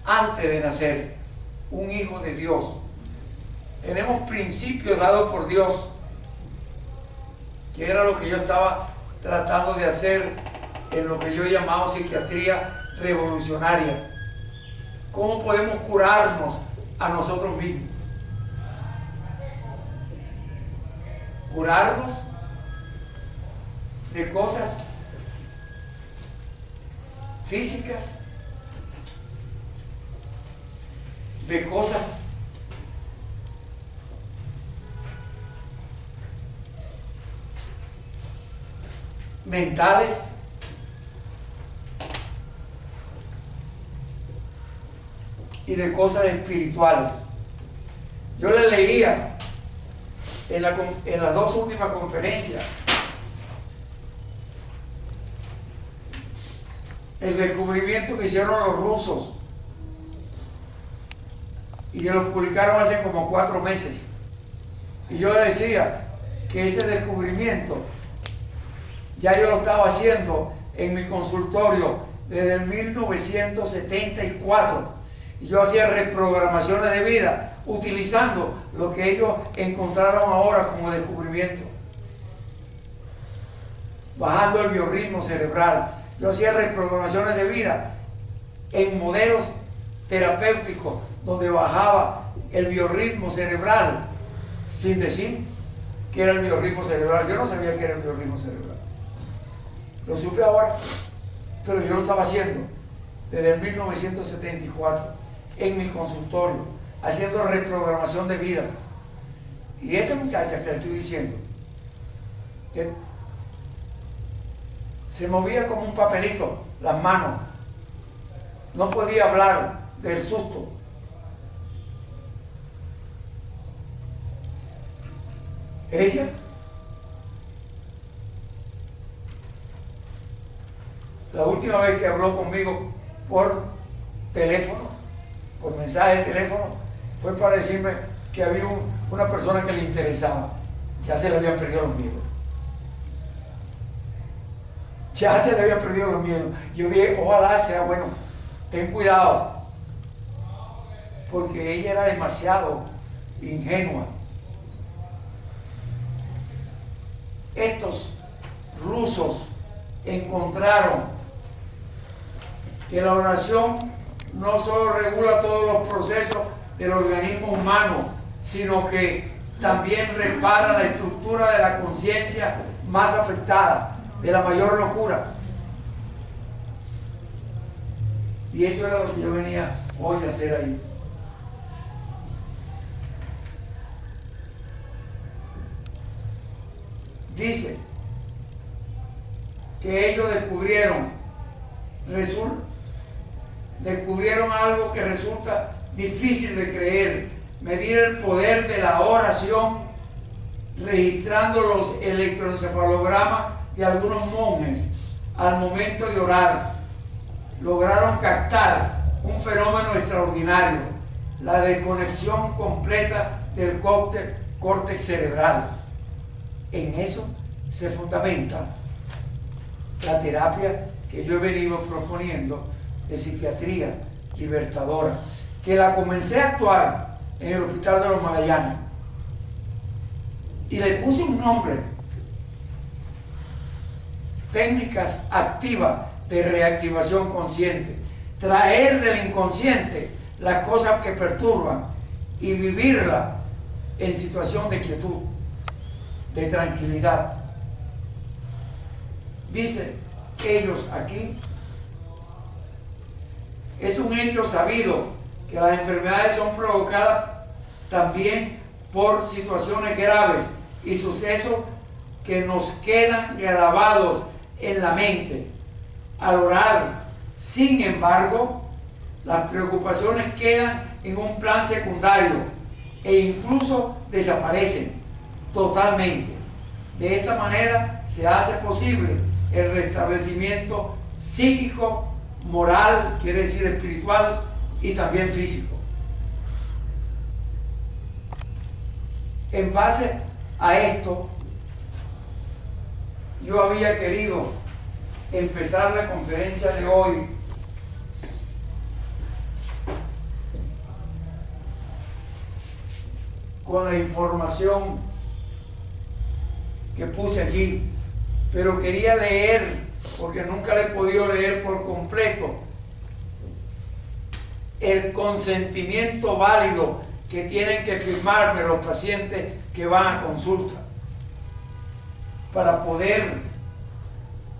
antes de nacer, un hijo de Dios. Tenemos principios dados por Dios, que era lo que yo estaba tratando de hacer en lo que yo he llamado psiquiatría revolucionaria. ¿Cómo podemos curarnos a nosotros mismos? Curarnos de cosas físicas, de cosas mentales, y de cosas espirituales. Yo le leía en las dos últimas conferencias el descubrimiento que hicieron los rusos, y que lo publicaron hace como 4 meses. Y yo le decía que ese descubrimiento ya yo lo estaba haciendo en mi consultorio desde el 1974, Y yo hacía reprogramaciones de vida utilizando lo que ellos encontraron ahora como descubrimiento. Bajando el biorritmo cerebral. Yo hacía reprogramaciones de vida en modelos terapéuticos donde bajaba el biorritmo cerebral sin decir que era el biorritmo cerebral. Yo no sabía que era el biorritmo cerebral. Lo supe ahora, pero yo lo estaba haciendo desde el 1974 en mi consultorio, haciendo reprogramación de vida. Y esa muchacha que le estoy diciendo, que se movía como un papelito, las manos, no podía hablar del susto. Ella la última vez que habló conmigo por teléfono, por mensaje de teléfono, fue para decirme que había una persona que le interesaba. Ya se le habían perdido los miedos. Ya se le habían perdido los miedos. Yo dije, ojalá sea bueno, ten cuidado, porque ella era demasiado ingenua. Estos rusos encontraron que la oración no solo regula todos los procesos del organismo humano, sino que también repara la estructura de la conciencia más afectada, de la mayor locura. Y eso era lo que yo venía hoy a hacer ahí. Dice que ellos descubrieron algo que resulta difícil de creer: medir el poder de la oración registrando los electroencefalogramas de algunos monjes al momento de orar. Lograron captar un fenómeno extraordinario: la desconexión completa del córtex cerebral. En eso se fundamenta la terapia que yo he venido proponiendo de psiquiatría libertadora, que la comencé a actuar en el Hospital de los Magallanes y le puse un nombre: técnicas activas de reactivación consciente. Traer del inconsciente las cosas que perturban y vivirla en situación de quietud, de tranquilidad. Dice ellos aquí: es un hecho sabido que las enfermedades son provocadas también por situaciones graves y sucesos que nos quedan grabados en la mente. Al orar, sin embargo, las preocupaciones quedan en un plan secundario e incluso desaparecen totalmente. De esta manera se hace posible el restablecimiento psíquico, moral, quiere decir espiritual, y también físico. En base a esto, yo había querido empezar la conferencia de hoy con la información que puse allí, pero quería leer, porque nunca le he podido leer por completo, el consentimiento válido que tienen que firmarme los pacientes que van a consulta para poder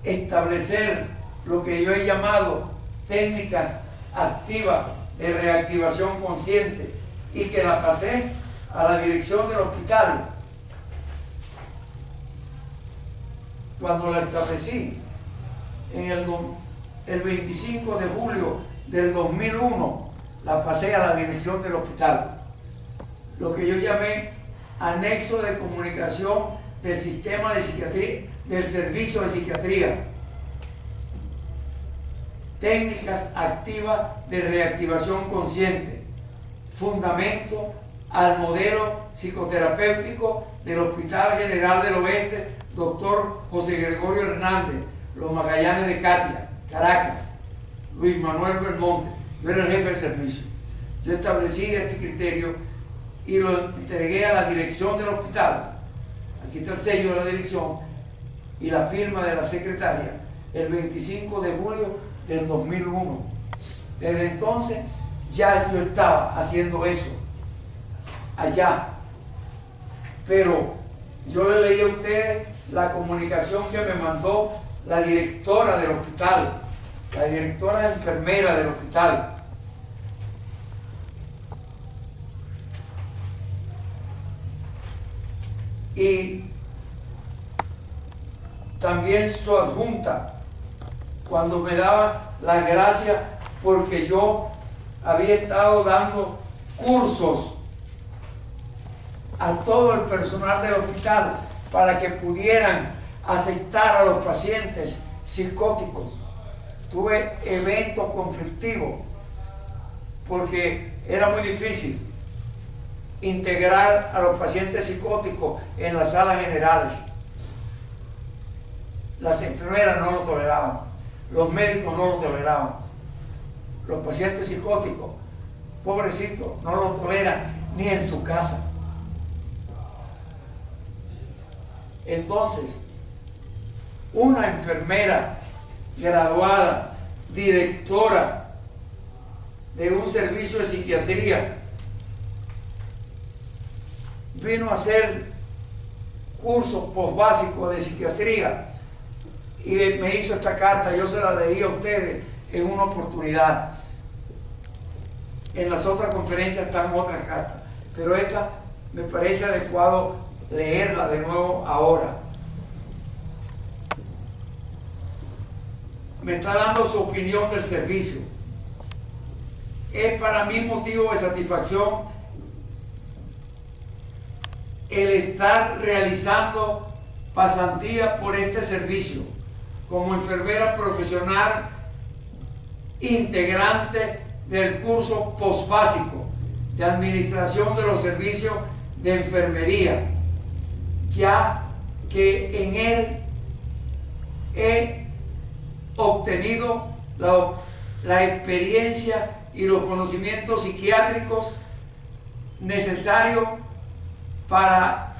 establecer lo que yo he llamado técnicas activas de reactivación consciente, y que la pasé a la dirección del hospital. Cuando la establecí en el 25 de julio del 2001, la pasé a la dirección del hospital, lo que yo llamé anexo de comunicación del sistema de psiquiatría, del servicio de psiquiatría, técnicas activas de reactivación consciente, fundamento al modelo psicoterapéutico del Hospital General del Oeste, Dr. José Gregorio Hernández, Los Magallanes de Catia, Caracas, Luis Manuel Belmonte. Yo era el jefe de servicio. yo establecí este criterio y lo entregué a la dirección del hospital. Aquí está el sello de la dirección y la firma de la secretaria el 25 de julio del 2001. Desde entonces ya yo estaba haciendo eso allá, pero yo le leí a ustedes la comunicación que me mandó la directora del hospital, la directora enfermera del hospital. Y también su adjunta, cuando me daba las gracias porque yo había estado dando cursos a todo el personal del hospital para que pudieran aceptar a los pacientes psicóticos. Tuve eventos conflictivos porque era muy difícil integrar a los pacientes psicóticos en las salas generales. Las enfermeras no lo toleraban, los médicos no lo toleraban, los pacientes psicóticos, pobrecitos, no lo toleran ni en su casa. Entonces, una enfermera graduada, directora de un servicio de psiquiatría, vino a hacer cursos postbásicos de psiquiatría y me hizo esta carta. Yo se la leí a ustedes en una oportunidad. En las otras conferencias están otras cartas, pero esta me parece adecuado leerla de nuevo ahora. Me está dando su opinión del servicio. Es para mí motivo de satisfacción el estar realizando pasantía por este servicio como enfermera profesional integrante del curso postbásico de administración de los servicios de enfermería, ya que en él he obtenido la experiencia y los conocimientos psiquiátricos necesarios para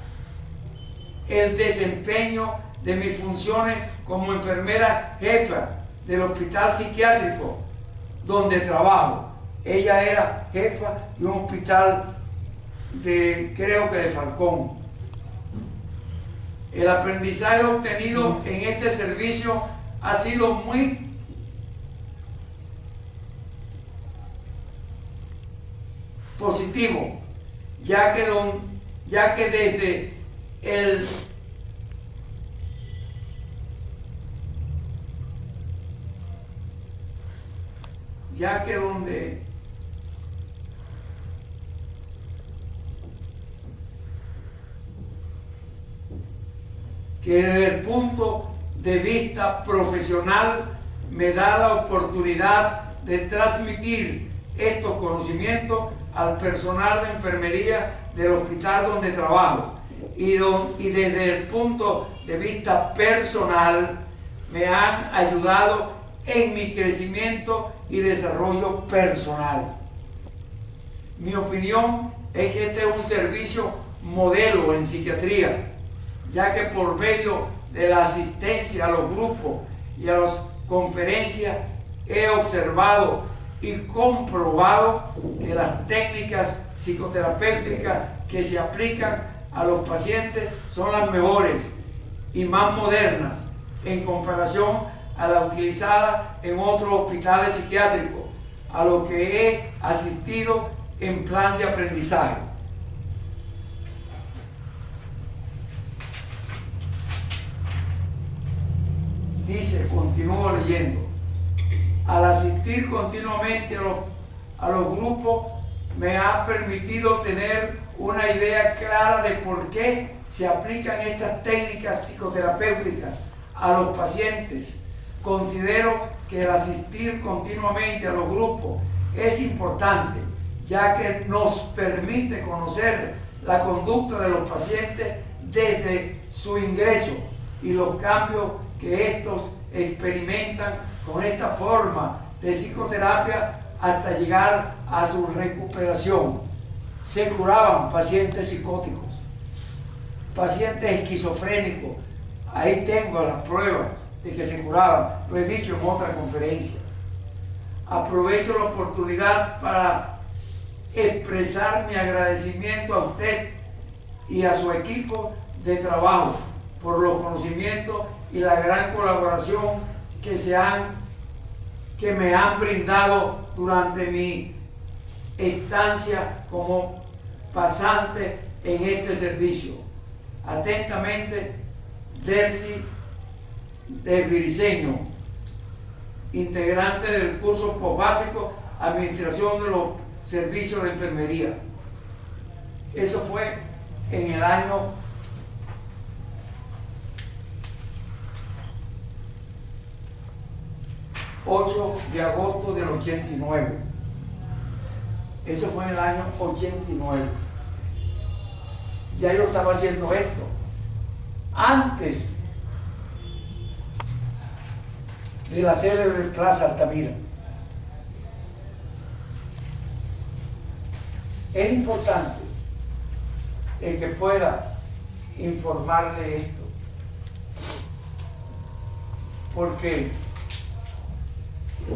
el desempeño de mis funciones como enfermera jefa del hospital psiquiátrico donde trabajo. Ella era jefa de un hospital creo que de Falcón. El aprendizaje obtenido en este servicio ha sido muy positivo, ya que desde el desde el punto de vista profesional me da la oportunidad de transmitir estos conocimientos al personal de enfermería del hospital donde trabajo y desde el punto de vista personal me han ayudado en mi crecimiento y desarrollo personal. Mi opinión es que este es un servicio modelo en psiquiatría, ya que por medio de la asistencia a los grupos y a las conferencias he observado y comprobado que las técnicas psicoterapéuticas que se aplican a los pacientes son las mejores y más modernas en comparación a la utilizada en otros hospitales psiquiátricos a los que he asistido en plan de aprendizaje. Dice, continúo leyendo, al asistir continuamente a los grupos me ha permitido tener una idea clara de por qué se aplican estas técnicas psicoterapéuticas a los pacientes. Considero que el asistir continuamente a los grupos es importante, ya que nos permite conocer la conducta de los pacientes desde su ingreso y los cambios que estos experimentan con esta forma de psicoterapia hasta llegar a su recuperación. Se curaban pacientes psicóticos, pacientes esquizofrénicos. Ahí tengo las pruebas de que se curaban. Lo he dicho en otra conferencia. Aprovecho la oportunidad para expresar mi agradecimiento a usted y a su equipo de trabajo por los conocimientos y la gran colaboración que me han brindado durante mi estancia como pasante en este servicio. Atentamente, Delcy de Briceño, integrante del curso postbásico Administración de los Servicios de Enfermería. Eso fue en el año 8 de agosto del 89. Eso fue en el año 89. Ya yo estaba haciendo esto antes de la célebre Plaza Altamira. Es importante el que pueda informarle esto, porque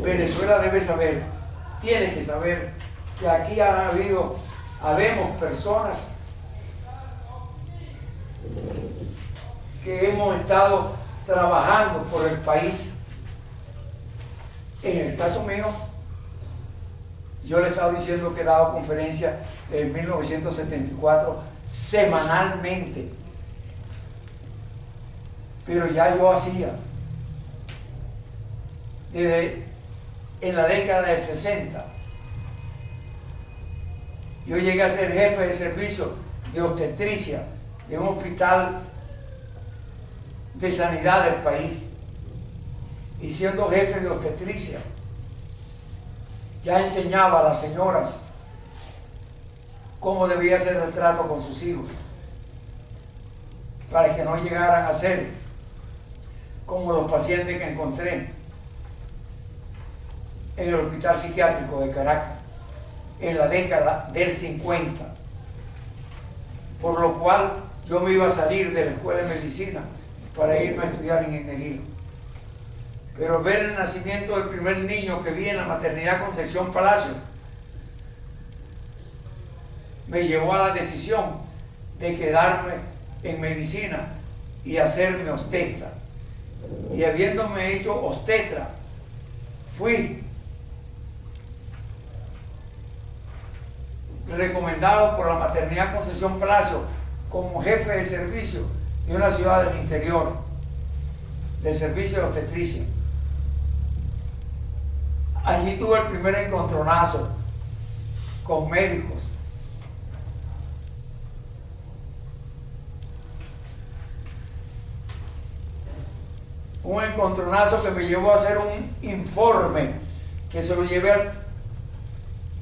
Venezuela debe saber, tiene que saber que aquí habemos personas que hemos estado trabajando por el país. En el caso mío, yo le he estado diciendo que he dado conferencias en 1974 semanalmente, pero ya yo hacía desde en la década del 60. Yo llegué a ser jefe de servicio de obstetricia de un hospital de sanidad del país, y siendo jefe de obstetricia ya enseñaba a las señoras cómo debía ser el trato con sus hijos para que no llegaran a ser como los pacientes que encontré en el hospital psiquiátrico de Caracas en la década del 50, por lo cual yo me iba a salir de la escuela de medicina para irme a estudiar ingeniería. Pero ver el nacimiento del primer niño que vi en la maternidad Concepción Palacio me llevó a la decisión de quedarme en medicina y hacerme obstetra. Y habiéndome hecho obstetra, fui recomendado por la maternidad Concepción Palacio como jefe de servicio de una ciudad del interior, de servicio de obstetricia. Allí tuve el primer encontronazo con médicos. Un encontronazo que me llevó a hacer un informe que se lo llevé al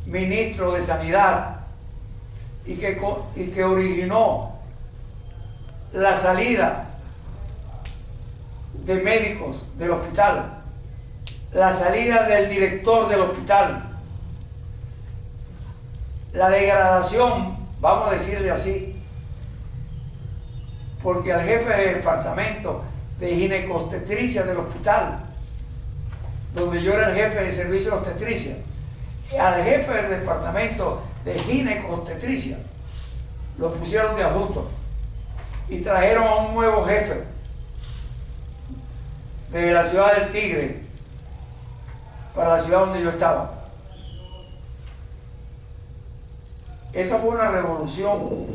ministro de Sanidad y que originó la salida de médicos del hospital, la salida del director del hospital, la degradación, vamos a decirle así, porque al jefe de departamento de ginecobstetricia del hospital, donde yo era el jefe de servicio de obstetricia, al jefe del departamento de ginecobstetricia lo pusieron de adjunto y trajeron a un nuevo jefe de la ciudad del Tigre para la ciudad donde yo estaba. Esa fue una revolución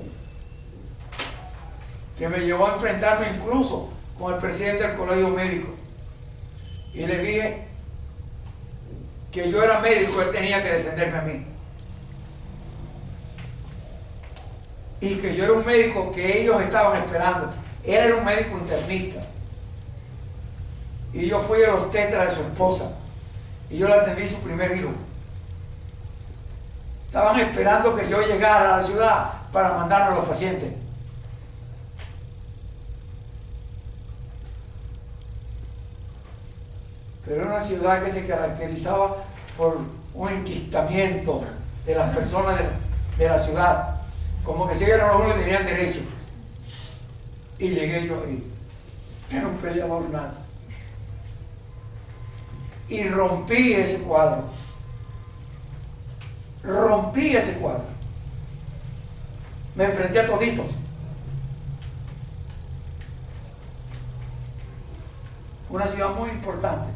que me llevó a enfrentarme incluso con el presidente del colegio médico, y le dije que yo era médico, él tenía que defenderme a mí, y que yo era un médico que ellos estaban esperando. Él era un médico internista y yo fui el obstetra de su esposa y yo le atendí su primer hijo. Estaban esperando que yo llegara a la ciudad para mandarme a los pacientes. Pero era una ciudad que se caracterizaba por un enquistamiento de las personas de la ciudad, como que si eran los únicos que tenían derecho. Y llegué yo ahí, era un peleador nato, y rompí ese cuadro, me enfrenté a toditos. Una ciudad muy importante.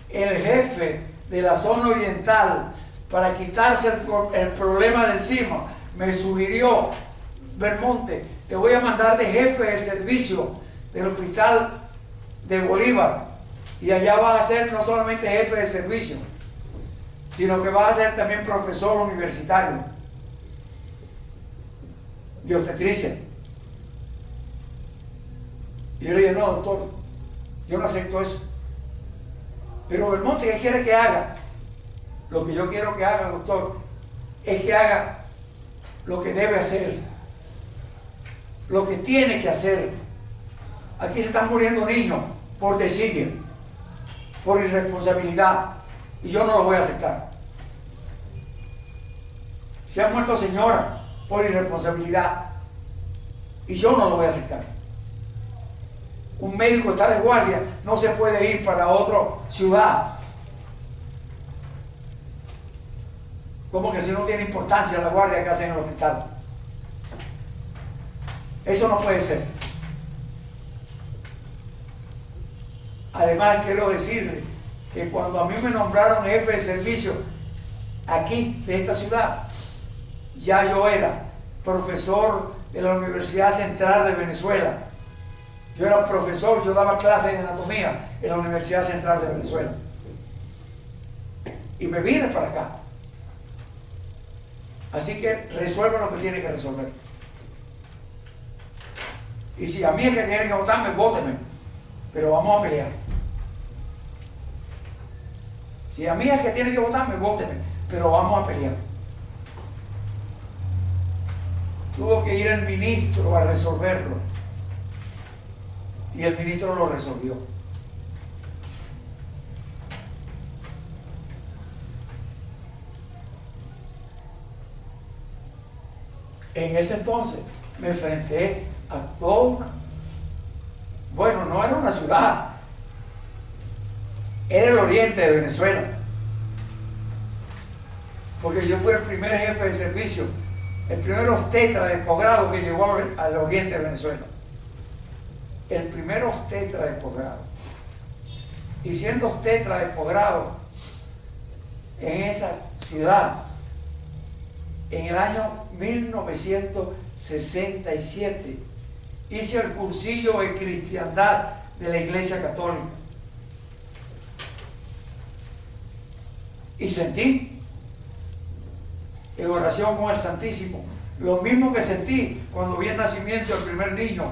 El jefe de la zona oriental, para quitarse el problema de encima, me sugirió: Belmonte, te voy a mandar de jefe de servicio del hospital de Bolívar, y allá vas a ser no solamente jefe de servicio, sino que vas a ser también profesor universitario de obstetricia. Y yo le dije: no, doctor, yo no acepto eso. Pero Belmonte, ¿qué quiere que haga? Lo que yo quiero que haga, doctor, es que haga lo que debe hacer, lo que tiene que hacer. Aquí se están muriendo niños por desidia, por irresponsabilidad, y yo no lo voy a aceptar. Se han muerto señoras por irresponsabilidad, y yo no lo voy a aceptar. Un médico está de guardia, no se puede ir para otra ciudad. Como que si no tiene importancia la guardia que hacen en el hospital. Eso no puede ser. Además, quiero decirle que cuando a mí me nombraron jefe de servicio aquí, de esta ciudad, ya yo era profesor de la Universidad Central de Venezuela. Yo era profesor, yo daba clases de anatomía en la Universidad Central de Venezuela. Y me vine para acá. Así que resuelva lo que tiene que resolver. Y si a mí es que tienen que votarme, vótenme. Pero vamos a pelear. Si a mí es que tienen que votarme, vótenme. Pero vamos a pelear. Tuvo que ir el ministro a resolverlo. Y el ministro lo resolvió. En ese entonces me enfrenté a toda bueno, no era una ciudad, era el oriente de Venezuela, porque yo fui el primer jefe de servicio, el primer obstetra de posgrado que llegó al oriente de Venezuela, el primer obstetra de posgrado. Y siendo obstetra de posgrado en esa ciudad, en el año 1967, hice el cursillo de cristiandad de la Iglesia Católica. Y sentí, en oración con el Santísimo, lo mismo que sentí cuando vi el nacimiento del primer niño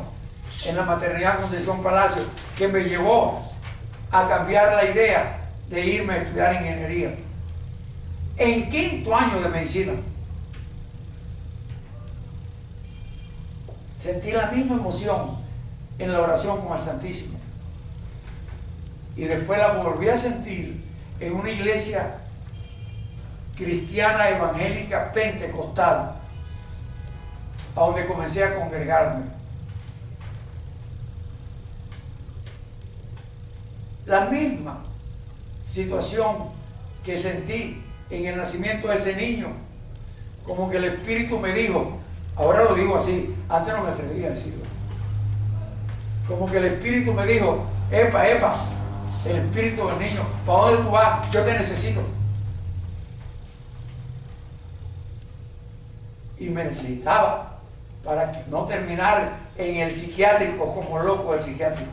en la maternidad Concepción Palacio, que me llevó a cambiar la idea de irme a estudiar ingeniería. En quinto año de medicina, sentí la misma emoción en la oración con el Santísimo. Y después la volví a sentir en una iglesia cristiana evangélica pentecostal, a donde comencé a congregarme. La misma situación que sentí en el nacimiento de ese niño, como que el Espíritu me dijo, ahora lo digo así, antes no me atrevía a decirlo, como que el Espíritu me dijo, epa, el Espíritu del niño, ¿para dónde tú vas? Yo te necesito. Y me necesitaba para no terminar en el psiquiátrico como loco del psiquiátrico.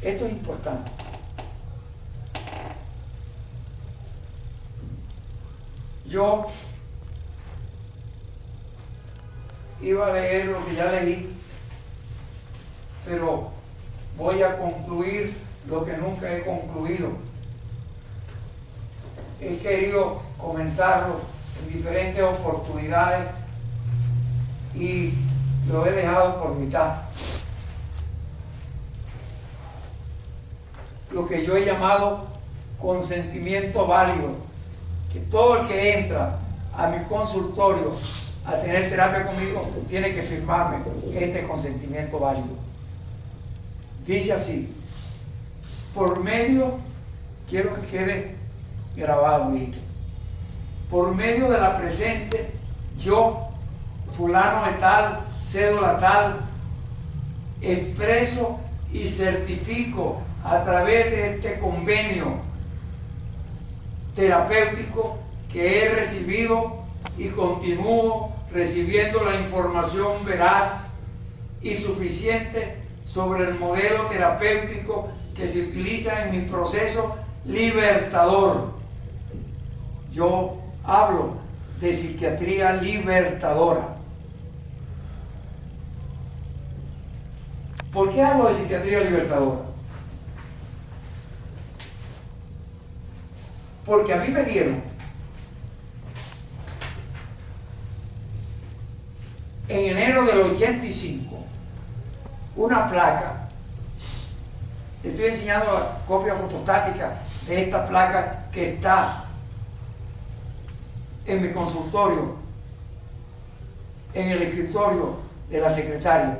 Esto es importante. Yo iba a leer lo que ya leí, pero voy a concluir lo que nunca he concluido. He querido comenzarlo en diferentes oportunidades y lo he dejado por mitad. lo que yo he llamado consentimiento válido, que todo el que entra a mi consultorio a tener terapia conmigo tiene que firmarme este consentimiento válido. Dice así: por medio, quiero que quede grabado esto, por medio de la presente, yo, fulano de tal, cédula tal, expreso y certifico a través de este convenio terapéutico que he recibido y continúo recibiendo la información veraz y suficiente sobre el modelo terapéutico que se utiliza en mi proceso libertador. Yo hablo de psiquiatría libertadora. ¿Por qué hablo de psiquiatría libertadora? Porque a mí me dieron en enero del 85 una placa. Estoy enseñando la copia fotostática de esta placa que está en mi consultorio, en el escritorio de la secretaria.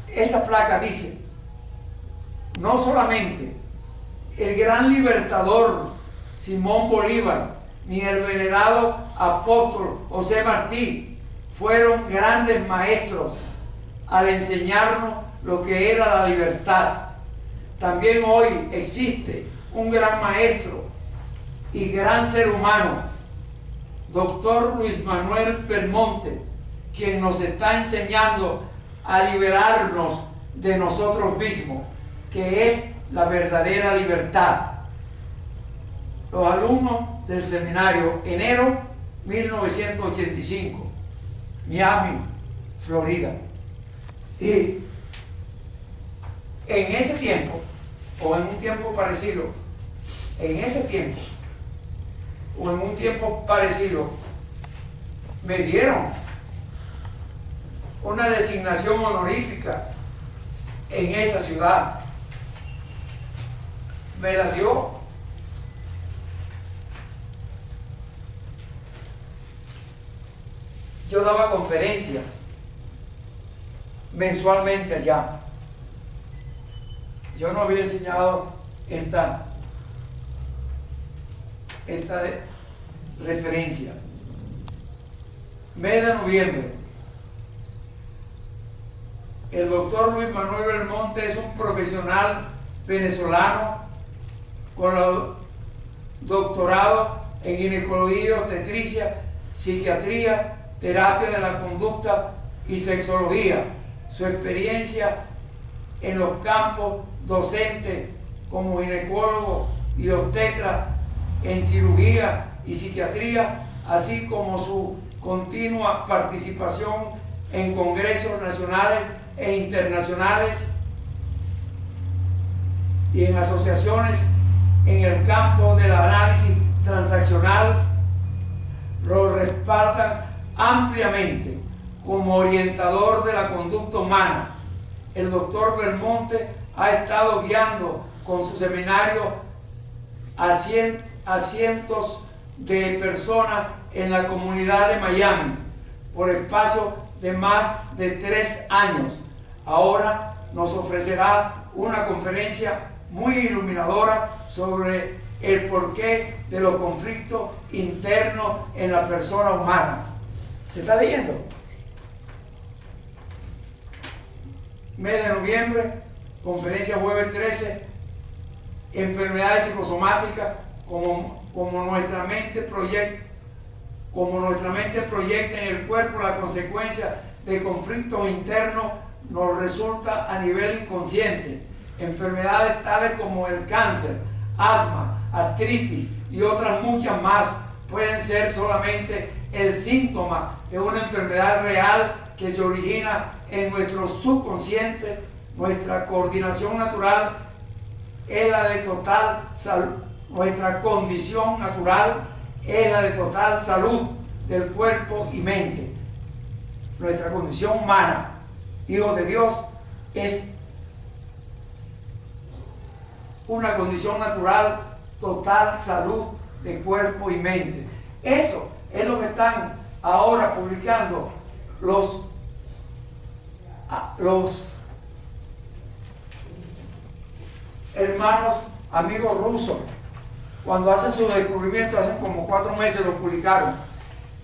Esa placa dice: no solamente el gran libertador Simón Bolívar ni el venerado apóstol José Martí fueron grandes maestros al enseñarnos lo que era la libertad. También hoy existe un gran maestro y gran ser humano, doctor Luis Manuel Belmonte, quien nos está enseñando a liberarnos de nosotros mismos, que es la verdadera libertad. Los alumnos del seminario, enero 1985, Miami, Florida. Y en ese tiempo, o en un tiempo parecido, me dieron una designación honorífica en esa ciudad. Me la dio yo daba conferencias mensualmente allá. Yo no había enseñado esta referencia. Mes de noviembre. El doctor Luis Manuel Belmonte es un profesional venezolano con doctorado en ginecología y obstetricia, psiquiatría, terapia de la conducta y sexología. Su experiencia en los campos docentes como ginecólogo y obstetra, en cirugía y psiquiatría, así como su continua participación en congresos nacionales e internacionales y en asociaciones en el campo del análisis transaccional, lo respaldan ampliamente como orientador de la conducta humana. El doctor Belmonte ha estado guiando con su seminario a cientos de personas en la comunidad de Miami por espacio de más de 3 años. Ahora nos ofrecerá una conferencia muy iluminadora sobre el porqué de los conflictos internos en la persona humana. ¿Se está leyendo? Mes de noviembre, conferencia jueves 13, enfermedades psicosomáticas, como nuestra mente proyecta en el cuerpo la consecuencia de conflictos internos nos resulta a nivel inconsciente. Enfermedades tales como el cáncer, asma, artritis y otras muchas más pueden ser solamente el síntoma de una enfermedad real que se origina en nuestro subconsciente. Nuestra coordinación natural es la de total salud. Nuestra condición natural es la de total salud del cuerpo y mente. Nuestra condición humana, hijos de Dios, es una condición natural, total salud de cuerpo y mente. Eso es lo que están ahora publicando los hermanos, amigos rusos. Cuando hacen su descubrimiento, hacen como 4 meses lo publicaron.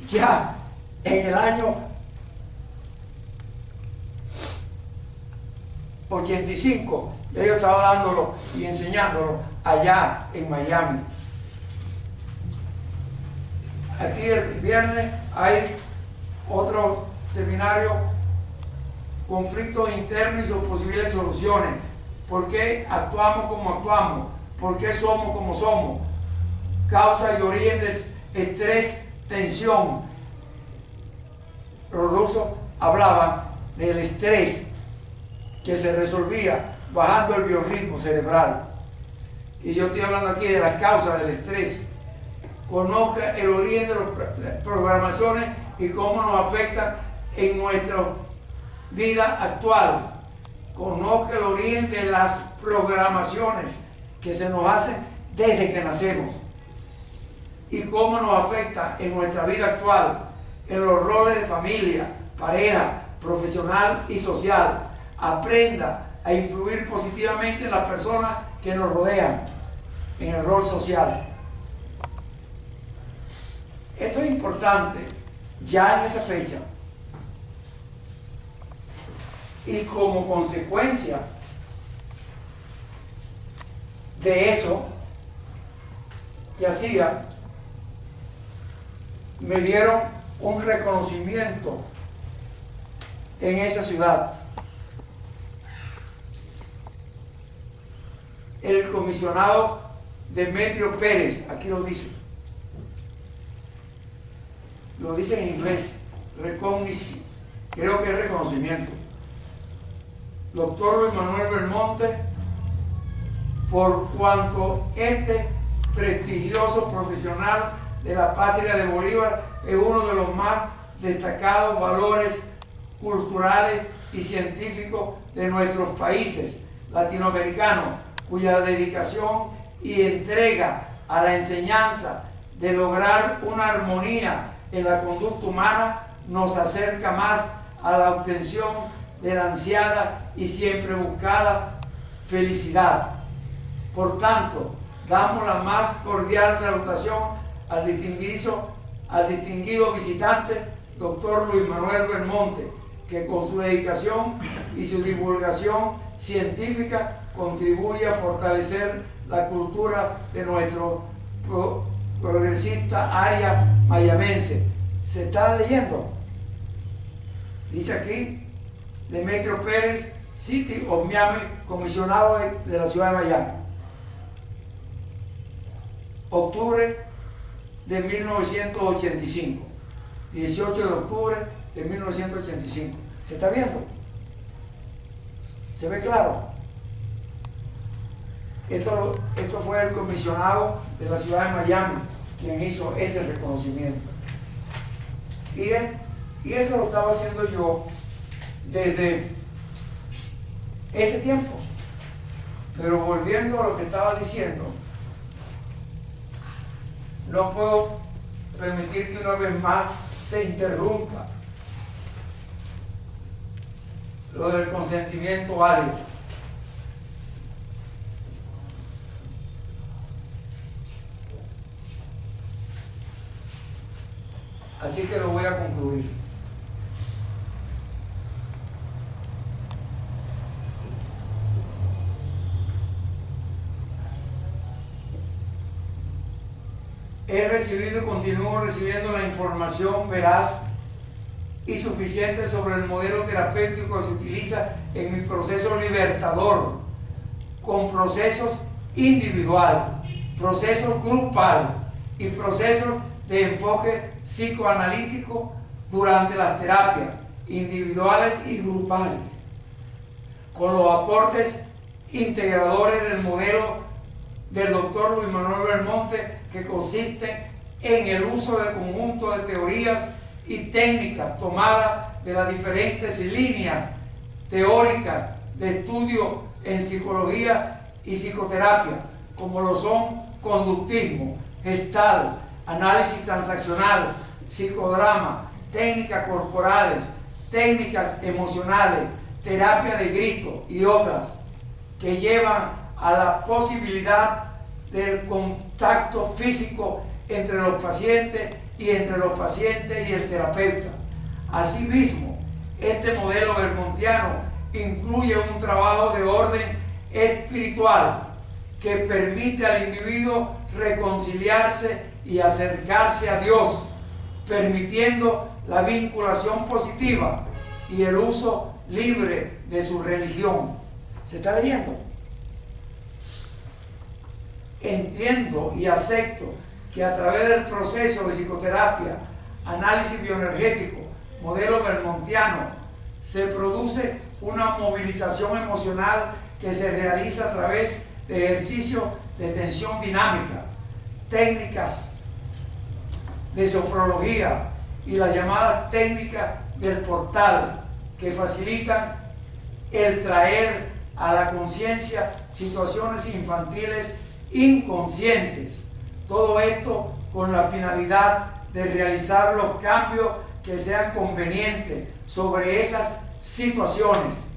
Ya en el año 85, ellos estaban dándolo y enseñándolo allá en Miami. Aquí el viernes hay otro seminario, conflictos internos y sus posibles soluciones. ¿Por qué actuamos como actuamos? ¿Por qué somos como somos? Causa y origen de estrés, tensión. Los rusos hablaban del estrés que se resolvía bajando el biorritmo cerebral. Y yo estoy hablando aquí de las causas del estrés. Conozca el origen de las programaciones y cómo nos afectan en nuestra vida actual. Conozca el origen de las programaciones que se nos hacen desde que nacemos y cómo nos afecta en nuestra vida actual, en los roles de familia, pareja, profesional y social. Aprenda a influir positivamente en las personas que nos rodean, en el rol social. Esto es importante ya en esa fecha. Y como consecuencia de eso que hacía, me dieron un reconocimiento en esa ciudad. El comisionado Demetrio Pérez, aquí lo dice en inglés, reconnaissance, creo que es reconocimiento. Doctor Luis Manuel Belmonte, por cuanto este prestigioso profesional de la patria de Bolívar es uno de los más destacados valores culturales y científicos de nuestros países latinoamericanos, cuya dedicación y entrega a la enseñanza de lograr una armonía en la conducta humana nos acerca más a la obtención de la ansiada y siempre buscada felicidad. Por tanto, damos la más cordial salutación al distinguido visitante, doctor Luis Manuel Belmonte, que con su dedicación y su divulgación científica contribuye a fortalecer la cultura de nuestro progresista área mayamense. ¿Se está leyendo? Dice aquí, Demetrio Pérez, City of Miami, comisionado de la ciudad de Miami. Octubre de 1985. 18 de octubre de 1985. ¿Se está viendo? ¿Se ve claro? Esto fue el comisionado de la ciudad de Miami quien hizo ese reconocimiento. Y eso lo estaba haciendo yo desde ese tiempo. Pero volviendo a lo que estaba diciendo, no puedo permitir que una vez más se interrumpa lo del consentimiento válido. Así que lo voy a concluir. He recibido y continúo recibiendo la información veraz y suficiente sobre el modelo terapéutico que se utiliza en mi proceso libertador, con procesos individual, procesos grupal y procesos de enfoque psicoanalítico durante las terapias individuales y grupales, con los aportes integradores del modelo del doctor Luis Manuel Belmonte, que consiste en el uso del conjunto de teorías y técnicas tomadas de las diferentes líneas teóricas de estudio en psicología y psicoterapia, como lo son conductismo, gestal, análisis transaccional, psicodrama, técnicas corporales, técnicas emocionales, terapia de grito y otras que llevan a la posibilidad del contacto físico entre los pacientes y entre los pacientes y el terapeuta. Asimismo, este modelo vermontiano incluye un trabajo de orden espiritual que permite al individuo reconciliarse y acercarse a Dios, permitiendo la vinculación positiva y el uso libre de su religión. ¿Se está leyendo? Entiendo y acepto que a través del proceso de psicoterapia, análisis bioenergético, modelo vermontiano, se produce una movilización emocional que se realiza a través de ejercicios de tensión dinámica, técnicas de sofrología y las llamadas técnicas del portal, que facilitan el traer a la conciencia situaciones infantiles inconscientes. Todo esto con la finalidad de realizar los cambios que sean convenientes sobre esas situaciones.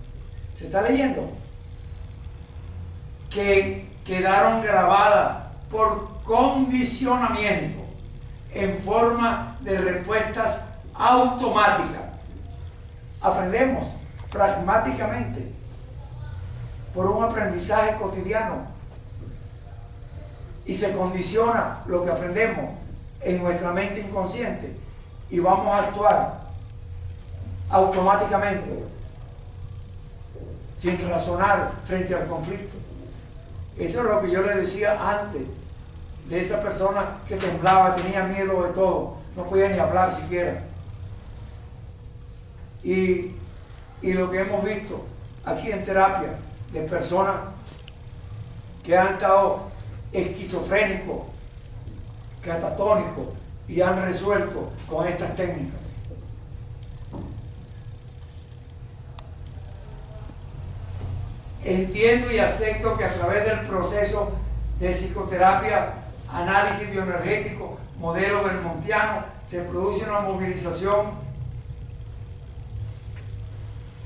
¿Se está leyendo? Que quedaron grabadas por condicionamiento en forma de respuestas automáticas. Aprendemos pragmáticamente por un aprendizaje cotidiano y se condiciona lo que aprendemos en nuestra mente inconsciente y vamos a actuar automáticamente sin razonar frente al conflicto. Eso es lo que yo le decía antes de esa persona que temblaba, tenía miedo de todo, no podía ni hablar siquiera. Y lo que hemos visto aquí en terapia de personas que han estado esquizofrénicos, catatónicos y han resuelto con estas técnicas. Entiendo y acepto que a través del proceso de psicoterapia, análisis bioenergético, modelo vermontiano, se produce una movilización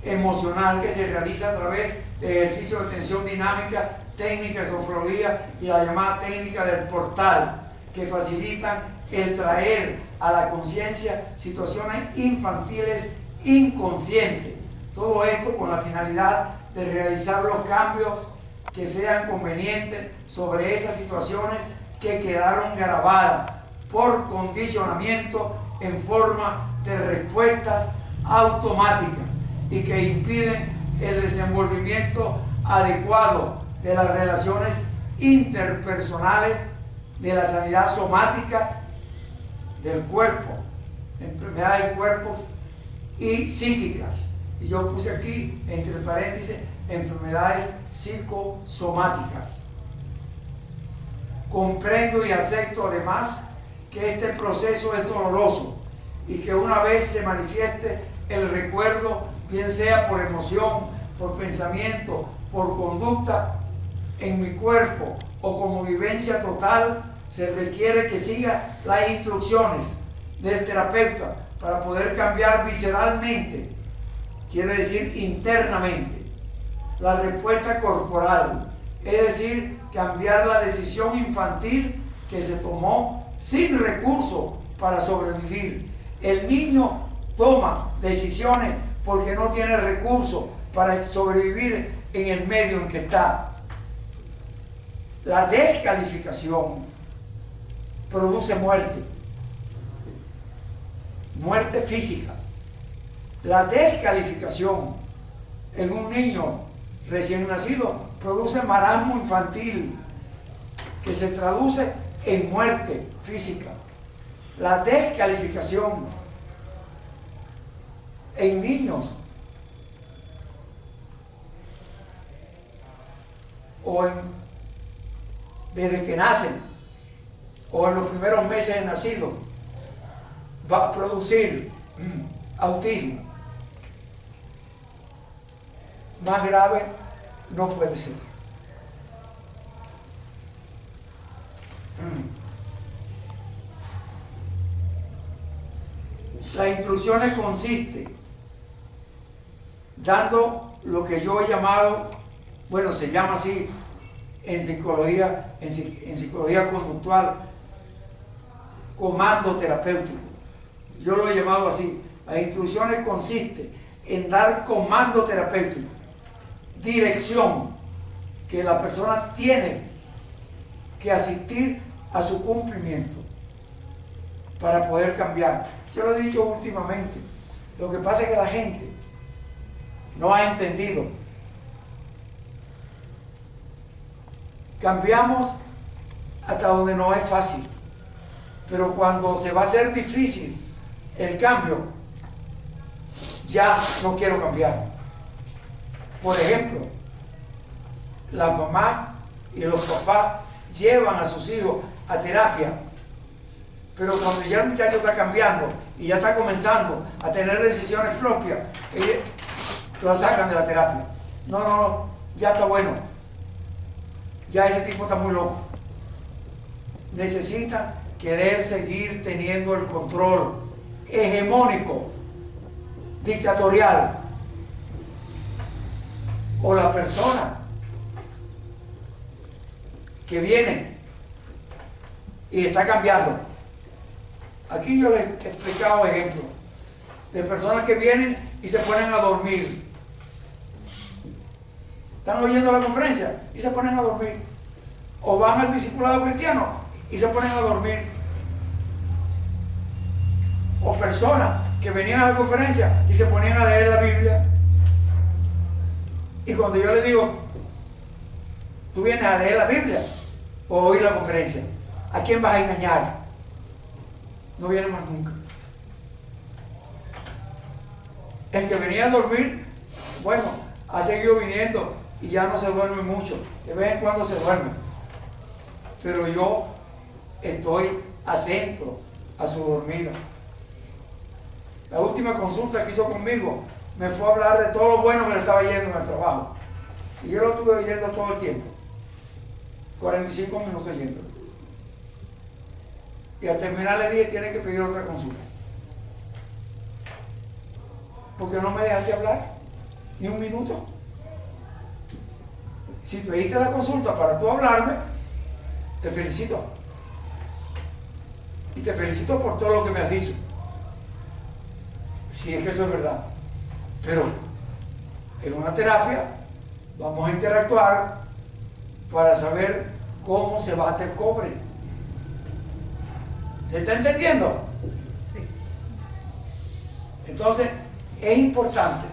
emocional que se realiza a través de ejercicios de tensión dinámica, técnica de sofrología y la llamada técnica del portal, que facilitan el traer a la conciencia situaciones infantiles inconscientes. Todo esto con la finalidad de realizar los cambios que sean convenientes sobre esas situaciones que quedaron grabadas por condicionamiento en forma de respuestas automáticas y que impiden el desenvolvimiento adecuado de las relaciones interpersonales, de la sanidad somática del cuerpo, enfermedades del cuerpo y psíquicas. Y yo puse aquí, entre paréntesis, enfermedades psicosomáticas. Comprendo y acepto además que este proceso es doloroso y que una vez se manifieste el recuerdo, bien sea por emoción, por pensamiento, por conducta en mi cuerpo o como vivencia total, se requiere que siga las instrucciones del terapeuta para poder cambiar visceralmente, quiere decir internamente, la respuesta corporal, es decir, cambiar la decisión infantil que se tomó sin recursos para sobrevivir. El niño toma decisiones porque no tiene recursos para sobrevivir en el medio en que está. La descalificación produce muerte, muerte física. La descalificación en un niño recién nacido produce marasmo infantil que se traduce en muerte física. La descalificación en niños o desde que nacen o en los primeros meses de nacido va a producir autismo. Más grave no puede ser. instrucciones consiste dando lo que yo he llamado, bueno, se llama así en psicología conductual, comando terapéutico. Yo lo he llamado así. Las instrucciones consiste en dar comando terapéutico, dirección que la persona tiene que asistir a su cumplimiento para poder cambiar. Yo lo he dicho últimamente, lo que pasa es que la gente no ha entendido. Cambiamos hasta donde no es fácil, pero cuando se va a hacer difícil el cambio, ya no quiero cambiar. Por ejemplo, las mamás y los papás llevan a sus hijos a terapia, pero cuando ya el muchacho está cambiando y ya está comenzando a tener decisiones propias, ellos lo sacan de la terapia. No, ya está bueno. Ya ese tipo está muy loco. Necesita querer seguir teniendo el control hegemónico, dictatorial. O la persona que viene y está cambiando. Aquí yo les he explicado ejemplos de personas que vienen y se ponen a dormir. Están oyendo la conferencia y se ponen a dormir. O van al discipulado cristiano y se ponen a dormir. O personas que venían a la conferencia y se ponían a leer la Biblia. Y cuando yo les digo, tú vienes a leer la Biblia o a oír la conferencia, ¿a quién vas a engañar? No viene más nunca. El que venía a dormir, bueno, ha seguido viniendo y ya no se duerme mucho. De vez en cuando se duerme. Pero yo estoy atento a su dormida. La última consulta que hizo conmigo me fue a hablar de todo lo bueno que le estaba yendo en el trabajo. Y yo lo estuve oyendo todo el tiempo. 45 minutos yendo. Y al terminar le dije, tiene que pedir otra consulta. Porque no me dejaste hablar ni un minuto. Si pediste la consulta para tú hablarme, te felicito. Y te felicito por todo lo que me has dicho. Si es que eso es verdad. Pero en una terapia vamos a interactuar para saber cómo se bate el cobre. ¿Se está entendiendo? Sí. Entonces, es importante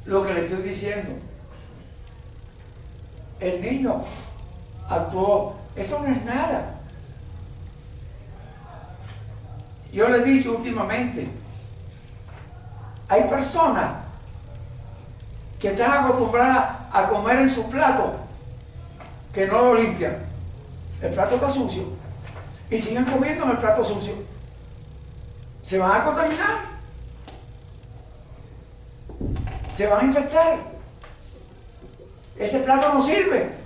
lo que le estoy diciendo. El niño actuó. Eso no es nada. Yo le he dicho últimamente, hay personas que están acostumbradas a comer en su plato, que no lo limpian. El plato está sucio y siguen comiendo en el plato sucio. Se van a contaminar, se van a infestar. Ese plato no sirve.